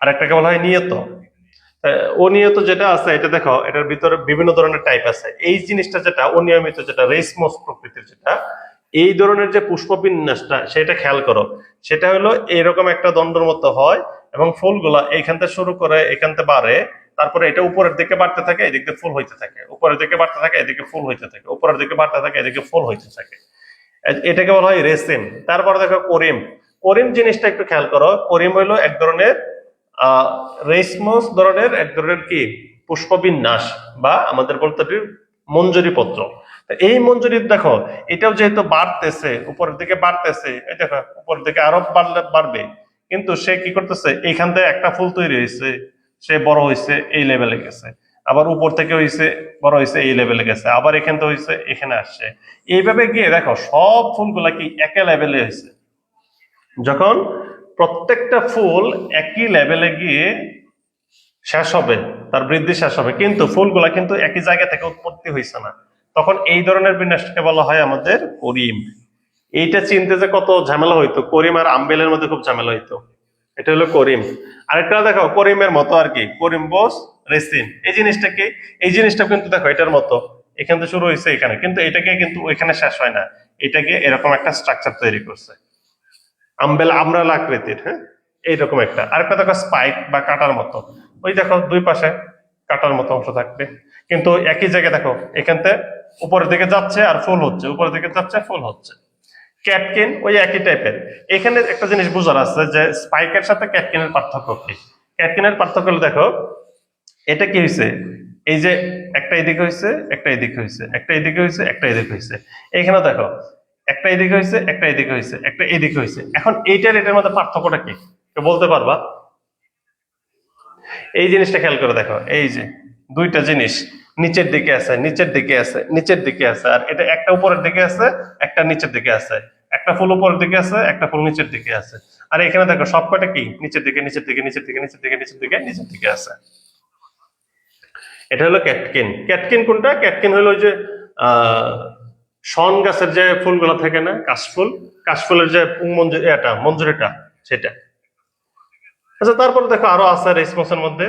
আর একটাকে বলা হয় নিয়ত। অনিয়ত যেটা আছে, এটা দেখো, এটার ভিতরে বিভিন্ন ধরনের টাইপ আছে। এই জিনিসটা যেটা অনিয়মিত, যেটা রেসমস প্রকৃতির, যেটা এই ধরনের যে পুষ্পবিন্যাসটা, সেটা খেয়াল করো। সেটা হলো এরকম একটা দণ্ডের মতো হয়, এবং ফুলগুলা এইখান থেকে শুরু করে এখান থেকে বাড়ে, তারপরে এটা উপরের দিকে বাড়তে থাকে, এদিকে ফুল হইতে থাকে, উপরের দিকে বাড়তে থাকে, এদিকে ফুল হইতে থাকে, উপরের দিকে বাড়তে থাকে, এদিকে ফুল হইতে থাকে। এটাকে বলা হয় রেসিম। তারপরে দেখো করিম। করিম জিনিসটা একটু খেয়াল করো। করিম হইলো এক ধরনের রেসমস ধরনের এক ধরনের কি পুষ্পবিন্যাস, বা আমাদের বলতে পারি মঞ্জুরি পত্র। এই মঞ্জুরি দেখো, এটাও যেহেতু বাড়তেছে, উপরের দিকে বাড়তেছে, এই দেখো উপরের দিকে আরো বাড়বে, কিন্তু সে কি করতেছে, এইখান থেকে একটা ফুল তৈরি হয়েছে, সে বড় হয়েছে, এই লেভেলে গেছে, আবার উপর থেকে হয়েছে, বড় হয়েছে, এই লেভেলে গেছে, আবার এখান থেকে হয়েছে, এখানে আসছে, এইভাবে গিয়ে দেখো সব ফুলগুলা কি একই লেভেলে হয়েছে। যখন প্রত্যেকটা ফুল একই লেভেলে গিয়ে শেষ হবে, তার বৃদ্ধি শেষ হবে, কিন্তু ফুলগুলা কিন্তু একই জায়গা থেকে উৎপত্তি হয়েছে না, তখন এই ধরনের বিন্যাসকে বলা হয় আমাদের করিম। এইটা চিনতে যে কত ঝামেলা হইতো, করিম আর আম্বেলের মধ্যে খুব ঝামেলা হইতো। এটা হলো করিম। আরেকটা দেখো করিমের মতো আর কি, করিম বোস রেসিন, এই জিনিসটা কি, এই জিনিসটা কিন্তু দেখো এটার মতো, এখান থেকে শুরু হয়েছে এখানে, কিন্তু এটাকে কিন্তু ওইখানে শেষ হয় না, এটাকে এরকম একটা স্ট্রাকচার তৈরি করছে, আম্বেল আমরাল আকৃতির, হ্যাঁ, এইরকম একটা। আরেকটা দেখো স্পাইক বা কাটার মতো, ওই দেখো দুই পাশে কাটার মতো অংশ থাকবে, কিন্তু একই জায়গায় দেখো এখান থেকে উপরের দিকে যাচ্ছে আর ফুল হচ্ছে, উপরের দিকে যাচ্ছে ফুল হচ্ছে। ক্যাটকিন ওই একই টাইপের। এখানে একটা জিনিস বোঝার আছে যে স্পাইকের সাথে ক্যাটকিনের পার্থক্য কি। ক্যাটকিনের পার্থক্য হলো দেখো, এটা কি হয়েছে, এই যে একটা এদিকে হয়েছে, একটা এদিকে হয়েছে, একটা এদিকে হয়েছে, একটা এদিকে হয়েছে, এখানে দেখো একটা এদিকে হয়েছে, একটা এদিকে হয়েছে, একটা এদিকে হয়েছে। এখন এইটার এটার মধ্যে পার্থক্যটা কি, কেউ বলতে পারবা? এই জিনিসটা খেয়াল করে দেখো, এই যে দুইটা জিনিস নিচের দিকে আছে, নিচের দিকে আছে, নিচের দিকে আছে, আর এটা একটা উপরের দিকে আছে, একটা নিচের দিকে আছে, একটা ফুল উপরের দিকে আছে, একটা ফুল নিচের দিকে আছে, আর এখানে দেখো সবকটা কি নিচের দিকে, নিচের দিকে, নিচের দিকে, নিচের দিকে, নিচের দিকে, নিচের দিকে আছে। এটা হলো ক্যাটকিন। ক্যাটকিন কোনটা? ক্যাটকিন হলো ওই যে আহ শন গাছের যে ফুলগুলো থাকে না, কাশফুল, কাশফুলের যে মঞ্জুরি, এটা মঞ্জুরিটা, সেটা। আচ্ছা তারপরে দেখো আরো আছে রেসপন্সের মধ্যে,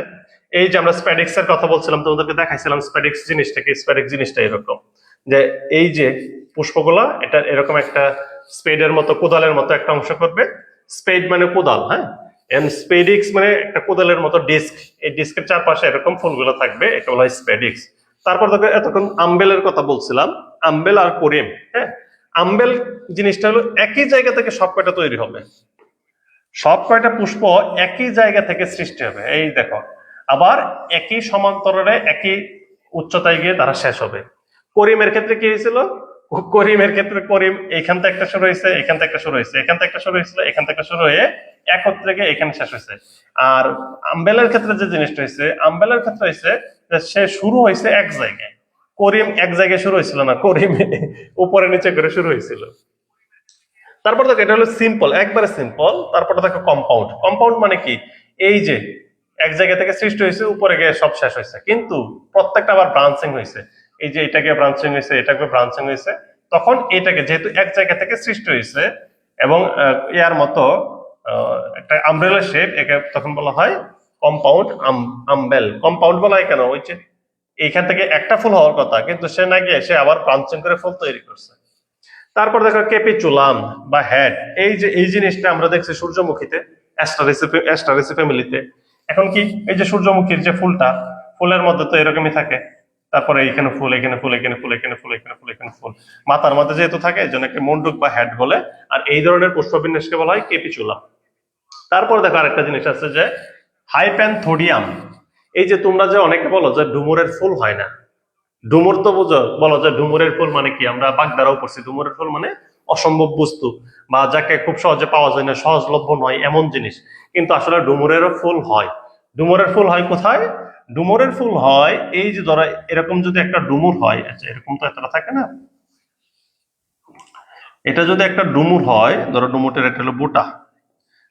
এই যে আমরা স্প্যাডিক্স এর কথা বলছিলাম, তোমাদেরকে দেখাইছিলাম স্প্যাডিক্স জিনিসটা কি। স্প্যাডিক্স জিনিসটা এরকম যে এই যে পুষ্পগুলা, এটা এরকম একটা স্পেডের মতো, কোদালের মতো একটা অংশ করবে। স্পেড মানে কোদাল, হ্যাঁ, এন্ড স্পেডিক্স মানে একটা কোদালের মতো ডিস্ক, এই ডিস্কের চারপাশে এরকম ফুলগুলো থাকবে, এটা বলা হয় স্পেডিক্স। তারপর দেখো এতক্ষণ আম্বেলের কথা বলছিলাম, আম্বেল আর করিম, হ্যাঁ। আম্বেল জিনিসটা হলো একই জায়গা থেকে সব কয়টা তৈরি হবে, সব কয়টা পুষ্প একই জায়গা থেকে সৃষ্টি হবে, এই দেখো, আবার একই সমান্তরালে একই উচ্চতায় গিয়ে তারা শেষ হবে। করিমের ক্ষেত্রে কি হয়েছিল, করিমের ক্ষেত্রে করিম এখান থেকে একটা শুরু হয়েছে, এখান থেকে একটা শুরু হয়েছে, এখান থেকে একটা শুরু হয়েছিল, এখান থেকে একটা শুরু হয়ে একত্রে গিয়ে এখানে শেষ হয়েছে। আর আম্বেলের ক্ষেত্রে যে জিনিসটা হয়েছে, আম্বেলের ক্ষেত্রে হয়েছে যে সে শুরু হয়েছে এক জায়গায়, করিম এক জায়গায় শুরু হয়েছিল না, করিম উপরে নিচে করে শুরু হয়েছিল। তারপর দেখো এটা হলো সিম্পল, একবারে সিম্পল। তারপরে দেখো কম্পাউন্ড। কম্পাউন্ড মানে কি, এই যে এক জায়গা থেকে সৃষ্টি হয়েছে, উপরে গিয়ে সব শেষ হয়েছে, কিন্তু প্রত্যেকটা আবার ব্রাঞ্চিং হয়েছে, এই যে এটাকে ব্রাঞ্চিং হয়েছে, এটাকে ব্রাঞ্চিং হয়েছে, তখন এটাকে যেহেতু এক জায়গা থেকে সৃষ্টি হয়েছে এবং ইয়ার মতো একটা আমব্রেলা শেপ, একে তখন বলা হয় কম্পাউন্ড আম্বেল। কম্পাউন্ড বলা হয় কেন, ওই যে এইখান থেকে একটা ফুল হওয়ার কথা, কিন্তু সে না গিয়ে সে আবার ব্রাঞ্চিং করে ফুল তৈরি করছে। তারপর দেখো ক্যাপিচুলাম বা হেড, এই যে এই জিনিসটা আমরা দেখছি সূর্যমুখীতে, অ্যাস্টারেসি ফ্যামিলিতে। এখন কি, এই যে সূর্যমুখীর যে ফুলটা, ফুলের মধ্যে তো এরকমই থাকে, তারপরে এখানে ফুল, এখানে ফুল, এখানে ফুল, এখানে ফুল, এখানে ফুল, এখানে ফুল, মাথার মধ্যে যেহেতু থাকে এই জন্য একটা মন্ডুক বা হেড বলে। আর এই ধরনের পুষ্পবিন্যাসকে বলা হয় ক্যাপিচুলাম। তারপর দেখো আরেকটা জিনিস আছে যে হাইপ্যানথোডিয়াম। এই যে তোমরা যে অনেকে বলো যে ডুমুরের ফুল হয় না, ডুমুর তো বুঝো, বলো যে ডুমুরের ফুল মানে কি, আমরা বাগধারাও পড়ছি ডুমুরের ফুল মানে অসম্ভব বস্তু বা যাকে খুব সহজে পাওয়া যায় না, সহজলভ্য নয় এমন জিনিস। কিন্তু আসলে ডুমুরেরও ফুল হয়। ডুমুরের ফুল হয় কোথায়? ডুমুরের ফুল হয় এই যে ধরো এরকম যদি একটা ডুমুর হয়, আচ্ছা এরকম তো এতটা থাকে না, এটা যদি একটা ডুমুর হয়, ধরো ডুমুরটার একটা হলো বোটা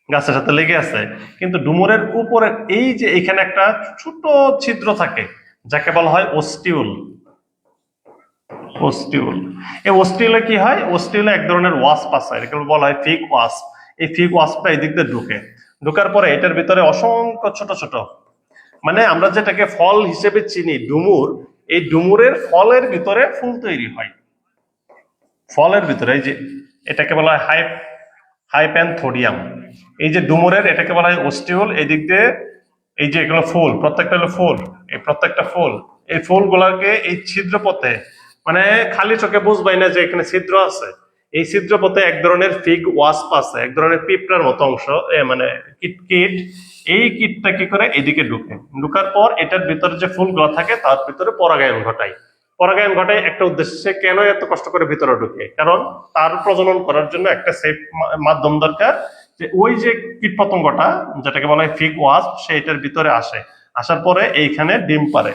গাছের সাথে লেগে আছে, কিন্তু ডুমুরের উপরে এই যে এখানে একটা ছোট ছিদ্র থাকে যাকে বলা হয় অস্টিউল। অস্টিউল, এই অস্টিউলে কি হয়, অস্টিউলে এক ধরনের ওয়াস্প আছে, এটাকে বলা হয় ফিগ ওয়াস্প। এই ফিগ ওয়াস্পটা এই দিক দিয়ে ঢুকে, ঢোকার পরে এটার ভিতরে অসংখ্য ছোট ছোট, মানে আমরা যেটাকে ফল হিসেবে চিনি ডুমুর, এই ডুমুরের ফলের ভিতরে ফুল তৈরি হয়। ফলের ভিতরে এই যে এটাকে বলা হয় হাইপ্যানথোডিয়াম। এই যে ডুমুরের এটাকে বলা হয় অস্টিউল, এই দিক দিয়ে এই যে এগুলো ফুল, প্রত্যেকটা হলো ফুল, এই প্রত্যেকটা ফুল, এই ফুলগুলোকে এই ছিদ্র পথে, মানে খালি চোখে বুঝবাই না যে এখানে ছিদ্র আছে, এই ছিদ্র পথে এক ধরনের ফিগ ওয়াস্প আছে, এক ধরনের পিঁপড়ার মতো অংশ, মানে কীট কীট, এই কীটটা কি করে এদিকে ঢুকে, ঢুকার পর এটার ভিতরে যে ফুলগুলো থাকে তার ভিতরে পরাগায়ন ঘটায়। পরাগায়ন ঘটায় একটা উদ্দেশ্যে, কেন এত কষ্ট করে ভিতরে ঢুকে, কারণ তার প্রজনন করার জন্য একটা সেফ মাধ্যম দরকার, যে ওই যে কীটপতঙ্গটা যেটাকে বলা হয় ফিগ ওয়াস্প, সে এটার ভিতরে আসে, আসার পরে এইখানে ডিম পারে,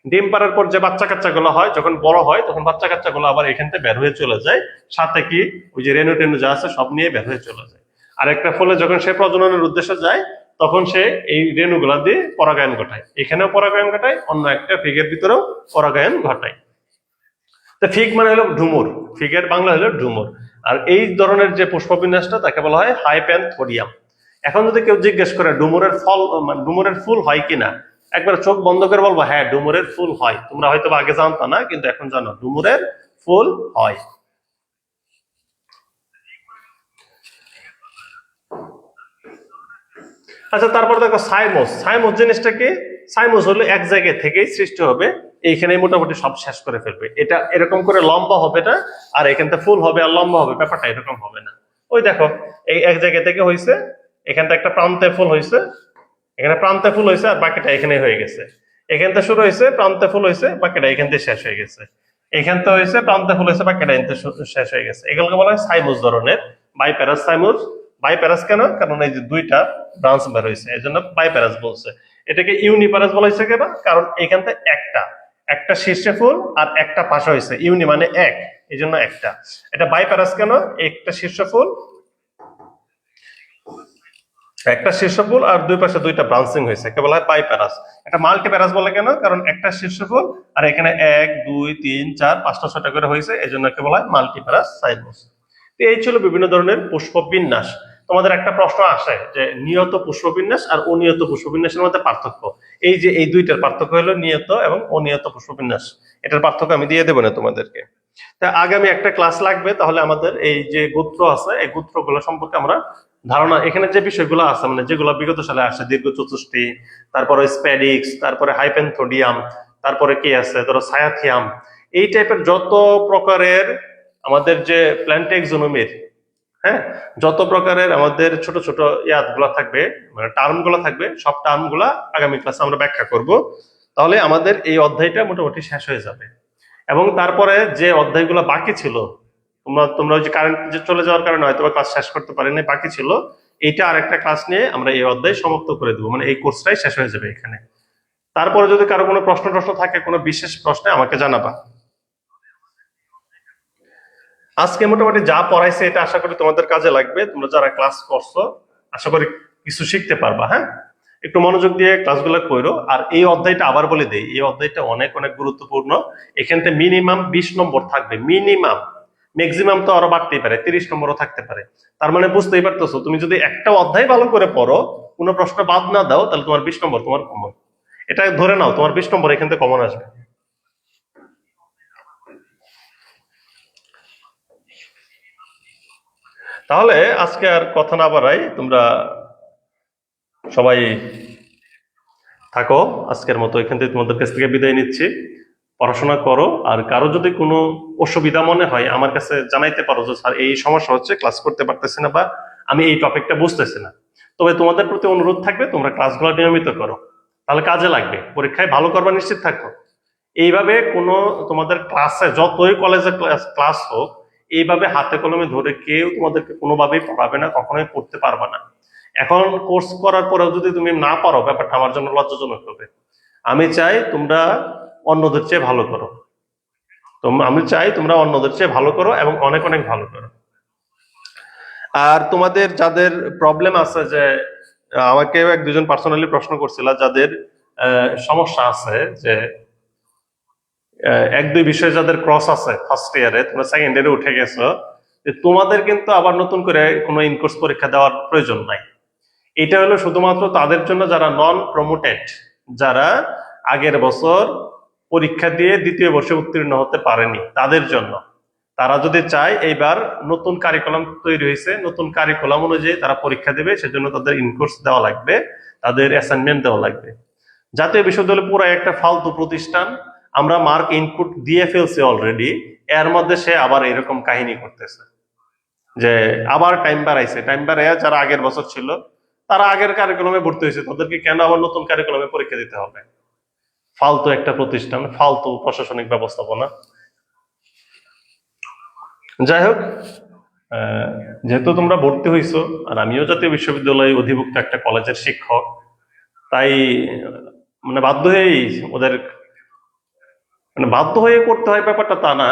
ডিম পাড়ার পর যে বাচ্চা কাচ্চা গুলো হয়, যখন বড় হয় তখন বাচ্চা কাচ্চা গুলো আবার এখান থেকে বের হয়ে চলে যায়, সাথে কি ওই যে রেণু টেনু যা আছে সব নিয়ে বের হয়ে চলে যায়। আর একটা ফলে যখন সে প্রজননের উদ্দেশ্যে যায়, তখন সে এই রেণুগুলা দিয়ে পরাগায়ন ঘটায়, এখানেও পরাগায়ন ঘটায়, অন্য একটা ফিগের ভিতরেও পরাগায়ন ঘটায়। তো ফিগ মানে হলো ডুমুর, ফিগের বাংলা হলো ডুমুর। আর এই ধরনের যে পুষ্পবিন্যাসটা তাকে বলা হয় হাইপ্যানথোডিয়াম। এখন যদি কেউ জিজ্ঞেস করে ডুমুরের ফল মানে ডুমুরের ফুল হয় কিনা, একবার চোখ বন্ধ করে বলবো হ্যাঁ ডুমুরের ফুল হয়। তোমরা হয়তো আগে জানতো না, কিন্তু এখন জানো ডুমুরের ফুল হয়। আচ্ছা, তারপর দেখো সাইমোস। সাইমোস জিনিসটা কি? সাইমোস হলো এক জায়গায় থেকেই সৃষ্টি হবে, এইখানে মোটামুটি সব শেষ করে ফেলবে, এটা এরকম করে লম্বা হবে না, আর এখান থেকে ফুল হবে আর লম্বা হবে, ব্যাপারটা এরকম হবে না। ওই দেখো এই এক জায়গা থেকে হয়েছে, এখান থেকে একটা প্রান্তে ফুল হয়েছে, এখানে প্রান্তে ফুল হয়েছে আর বাকিটা এখানে হয়ে গেছে, এখান থেকে শুরু হয়েছে প্রান্তে ফুল হয়েছে, বাকিটা এখান থেকে শেষ হয়ে গেছে, এখান থেকে হয়েছে প্রান্তে ফুল হয়েছে, বাকিটা এখান থেকে শেষ হয়ে গেছে, এগুলোকে বলা হয় সাইমোস ধরনের। বাইপ্যারাস সাইমোস। বাইপ্যারাস কেন? কারণ এই যে দুইটা ব্রাঞ্চ বের হয়েছে, এই জন্য বাইপ্যারাস বলছে। এটাকে ইউনিপ্যারাস বলা হয়েছে কেন? কারণ এখান থেকে একটা একটা শীর্ষে ফুল আর একটা পাশে হয়েছে, ইউনি মানে এক, এই জন্য একটা। এটা বাইপ্যারাস কেন? একটা শীর্ষ ফুল, একটা শীর্ষ ফুল আর দুই পাশে দুইটা ব্রাঞ্চিং হয়েছে, কে বলা হয় বাইপ্যারাস। এটা মাল্টিপ্যারাস বলে কেন? কারণ একটা শীর্ষ ফুল আর এখানে এক দুই তিন চার পাঁচটা ছয়টা করে হয়েছে, এই জন্য কে বলা হয় মাল্টিপ্যারাস সাইমোস। তো এই ছিল বিভিন্ন ধরনের পুষ্পবিন্যাস। তোমাদের একটা প্রশ্ন আসে যে নিয়ত পুষ্পবিন্যাস আর অনিয়ত পুষ্পবিন্যাসের মধ্যে পার্থক্য। এই যে এই দুইটার পার্থক্য হলো নিয়ত এবং অনিয়ত পুষ্পবিন্যাস, এটার পার্থক্য আমি দিয়ে দেবো না তোমাদেরকে। তা আগামী একটা ক্লাস লাগবে, তাহলে আমাদের এই যে গোত্র আছে এই গোত্রগুলো সম্পর্কে আমরা ধারণা, এখানে যে বিষয়গুলো আছে মানে যেগুলো বিগত সালে আসে, দীর্ঘ চতুষ্টি, তারপরে স্প্যাডিক্স, তারপরে হাইপেনথোডিয়াম, তারপরে কি আছে ধরো সায়াথিয়াম, এই টাইপের যত প্রকারের আমাদের যে প্ল্যান্টেক্সোনমির, হ্যাঁ, যত প্রকারের আমাদের ছোট ছোট ইয়াদ গুলা থাকবে, মানে টার্ম গুলা থাকবে, সব টার্ম গুলা আগামী ক্লাসে আমরা ব্যাখ্যা করব। তাহলে আমাদের এই অধ্যায়টা মোটামুটি শেষ হয়ে যাবে। এবং তারপরে যে অধ্যায়গুলো বাকি ছিল, তোমরা তোমরা ওই যে কারেন্ট যে চলে যাওয়ার কারণে হয়তো ক্লাস শেষ করতে পারিনি, বাকি ছিল, এইটা আরেকটা ক্লাস নিয়ে আমরা এই অধ্যায় সমাপ্ত করে দেবো, মানে এই কোর্সটাই শেষ হয়ে যাবে এখানে। তারপরে যদি কারো কোনো প্রশ্ন টশ্ন থাকে, কোনো বিশেষ প্রশ্নে আমাকে জানাবা। আজকে মোটামুটি যা পড়াইছে এটা আশা করি তোমাদের কাজে লাগবে, তোমরা যারা ক্লাস করছো আশা করি কিছু শিখতে পারবা। হ্যাঁ, একটু মনোযোগ দিয়ে ক্লাসগুলো করো। আর এই অধ্যায়টা আবার বলে দেই, এই অধ্যায়টা অনেক অনেক গুরুত্বপূর্ণ। এখান থেকে মিনিমাম 20 নম্বর থাকবে, মিনিমাম। ম্যাক্সিমাম তো আরো বাড়তেই পারে, 30 নম্বরও থাকতে পারে। তার মানে বুঝতেই পারতেছো, তুমি যদি একটা অধ্যায় ভালো করে পড়ো, কোনো প্রশ্ন বাদ না দাও, তাহলে তোমার 20 নম্বর তোমার কমন। এটা ধরে নাও তোমার 20 নম্বর এখান থেকে কমন আসবে। তাহলে আজকে আর কথা না বাড়াই, তোমরা সবাই থাকো। আজকের মতো এখান থেকে তোমাদের কাছ থেকে বিদায় নিচ্ছি। পড়াশোনা করো, আর কারো যদি কোনো অসুবিধা মনে হয় আমার কাছে জানাইতে পারো যে স্যার এই সমস্যা হচ্ছে, ক্লাস করতে পারতেছি না, বা আমি এই টপিকটা বুঝতেছি না। তবে তোমাদের প্রতি অনুরোধ থাকবে তোমরা ক্লাসগুলো নিয়মিত করো। তাহলে কাজে লাগবে, পরীক্ষায় ভালো করবা নিশ্চিত থাকো। এইভাবে কোনো তোমাদের ক্লাসে যতই কলেজে ক্লাস হোক, এইভাবে হাতে কলমে ধরে কেউ তোমাদেরকে কোনোভাবেই পড়াবে না, কখনোই পড়তে পারবে না। এখন কোর্স করার পরেও যদি তুমি না পারো, ব্যাপারটা আমার জন্য লজ্জাজনক হবে। আমি চাই তোমরা অন্যদের চেয়ে ভালো করো, আমি চাই তোমরা অন্যদের চেয়ে ভালো করো এবং অনেক অনেক ভালো করো। আর তোমাদের যাদের প্রবলেম আছে, যে আমাকে এক দুজন পার্সোনালি প্রশ্ন করছিল, যাদের সমস্যা আছে যে এক দুই বিষয়ে যাদের ক্রস আছে ফার্স্ট ইয়ারে, তোমরা সেকেন্ড ইয়ারে উঠে গেছো, যে তোমাদের কিন্তু আবার নতুন করে কোনো ইনকোর্স পরীক্ষা দেওয়ার প্রয়োজন নাই। এটা হলো শুধুমাত্র তাদের জন্য যারা নন প্রমোটেড, যারা আগের বছর পরীক্ষা দিয়ে দ্বিতীয় বর্ষে উত্তীর্ণ হতে পারেনি, তাদের জন্য। তারা যদি চায় এইবার নতুন কারিকুলাম তৈরি হয়েছে, নতুন কারিকুলাম অনুযায়ী তারা পরীক্ষা দেবে, সেজন্য তাদের ইনকোর্স দেওয়া লাগবে, তাদের অ্যাসাইনমেন্ট দেওয়া লাগবে। জাতীয় বিশ্ববিদ্যালয় পুরো একটা ফালতু প্রতিষ্ঠান, আমরা মার্ক ইনপুট দিয়ে ফেলছি অলরেডি, এর মধ্যে সে আবার এরকম কাহিনী করতেছে যে আবার টাইম বাড়াইছে। টাইম বাড়াইয়া যারা আগের বছর ছিল তারা আগের কারিকুলামে ভর্তি হয়েছে, তাদেরকে কেন আবার নতুন কারিকুলামে পরীক্ষা দিতে হবে? ফালতু একটা প্রতিষ্ঠান, ফালতু প্রশাসনিক ব্যবস্থাপনা। যাই হোক, যেহেতু তোমরা ভর্তি হইছো, আর আমিও জাতীয় বিশ্ববিদ্যালয়ে অধিভুক্ত একটা কলেজের শিক্ষক, তাই মানে বাধ্য হয়েই ওদের, মানে বাধ্য হয়ে করতে হয় ব্যাপারটা তা না,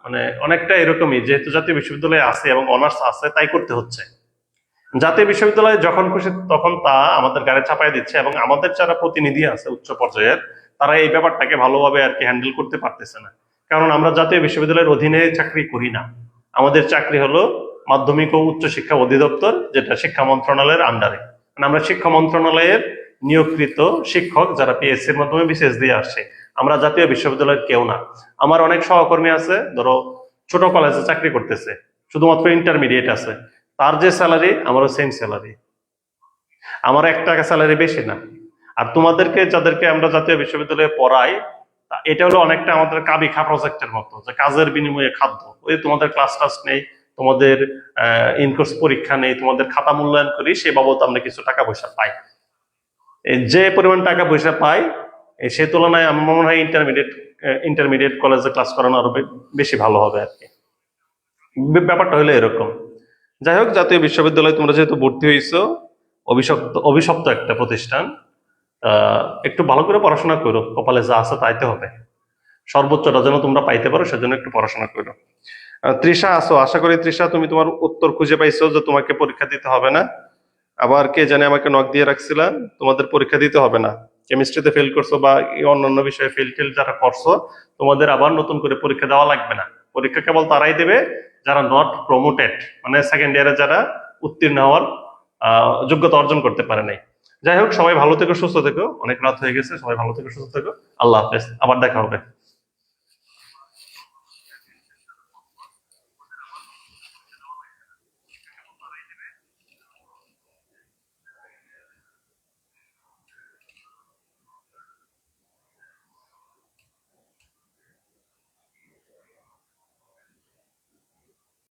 মানে অনেকটা এরকমই, যেহেতু জাতীয় বিশ্ববিদ্যালয়ে আছে এবং অনার্স আছে তাই করতে হচ্ছে। জাতীয় বিশ্ববিদ্যালয়ে যখন খুশি তখন তা আমাদের গাড়ি চাপাই দিচ্ছে, এবং আমাদের যারা প্রতিনিধি আছে উচ্চ পর্যায়ের, তারা এই ব্যাপারটাকে ভালোভাবে আর কি হ্যান্ডেল করতে পারতেছে না। কারণ আমরা জাতীয় বিশ্ববিদ্যালয়ের অধীনে চাকরি করি না, আমাদের চাকরি হলো মাধ্যমিক ও উচ্চ শিক্ষা অধিদপ্তর, যেটা শিক্ষা মন্ত্রণালয়ের আন্ডারে। মানে আমরা শিক্ষা মন্ত্রণালয়ের নিয়োগকৃত শিক্ষক, যারা পিএসসির মাধ্যমে বিশেষ দিয়ে আসছে। আমরা জাতীয় বিশ্ববিদ্যালয়ের কেউ না। আমার অনেক সহকর্মী আছে, ধরো ছোট কলেজে চাকরি করতেছে, শুধুমাত্র ইন্টারমিডিয়েট আছে, তার যে স্যালারি আমারও সেম স্যালারি, আমার 1 টাকা স্যালারি বেশি না। আর তোমাদেরকে যাদেরকে আমরা জাতীয় বিশ্ববিদ্যালয়ে পড়াই, এটা হলো অনেকটা আমাদের কাবিখা প্রজেক্টের মতো, যে কাজের বিনিময়ে খাদ্য। ওই তোমাদের ক্লাস টাস নেই, তোমাদের ইনকোর্স পরীক্ষা নেই, তোমাদের খাতা মূল্যায়ন করি, সে বাবদ আমরা কিছু টাকা পয়সা পাই। যে পরিমাণ টাকা পয়সা পাই, সে তুলনায় আমার মনে হয় ইন্টারমিডিয়েট কলেজে ক্লাস করানো আরো বেশি ভালো হবে আর কি। ব্যাপারটা হলো এরকম। যাই হোক, জাতীয় বিশ্ববিদ্যালয়ে তোমরা যেহেতু ভর্তি হয়েছো, অভিশপ্ত একটা প্রতিষ্ঠান, একটু ভালো করে পড়াশোনা করো, কপালে যা আছে তাইতে হবে, সর্বোচ্চটা যেন তোমরা পাইতে পারো, সেজন্য একটু পড়াশোনা করো। তৃষা আসো, আশা করি তৃষা তুমি তোমার উত্তর খুঁজে পাইছো যে তোমাকে পরীক্ষা দিতে হবে না। আবার কে জানে আমাকে নক দিয়ে রাখছিলা তোমাদের পরীক্ষা দিতে হবে না, কেমিস্ট্রিতে ফেল করছো বা অন্যান্য বিষয়ে ফেল টেল যারা করছো, তোমাদের আবার নতুন করে পরীক্ষা দেওয়া লাগবে না। পরীক্ষা কেবল তারাই দেবে যারা নট প্রমোটেড, মানে সেকেন্ড ইয়ারে যারা উত্তীর্ণ হওয়ার যোগ্যতা অর্জন করতে পারে নাই। যাই হোক, সবাই ভালো থেকো, সুস্থ থেকো, অনেক রাত হয়ে গেছে, সবাই ভালো থেকো, সুস্থ থেকো, আল্লাহ হাফেজ, আবার দেখা হবে।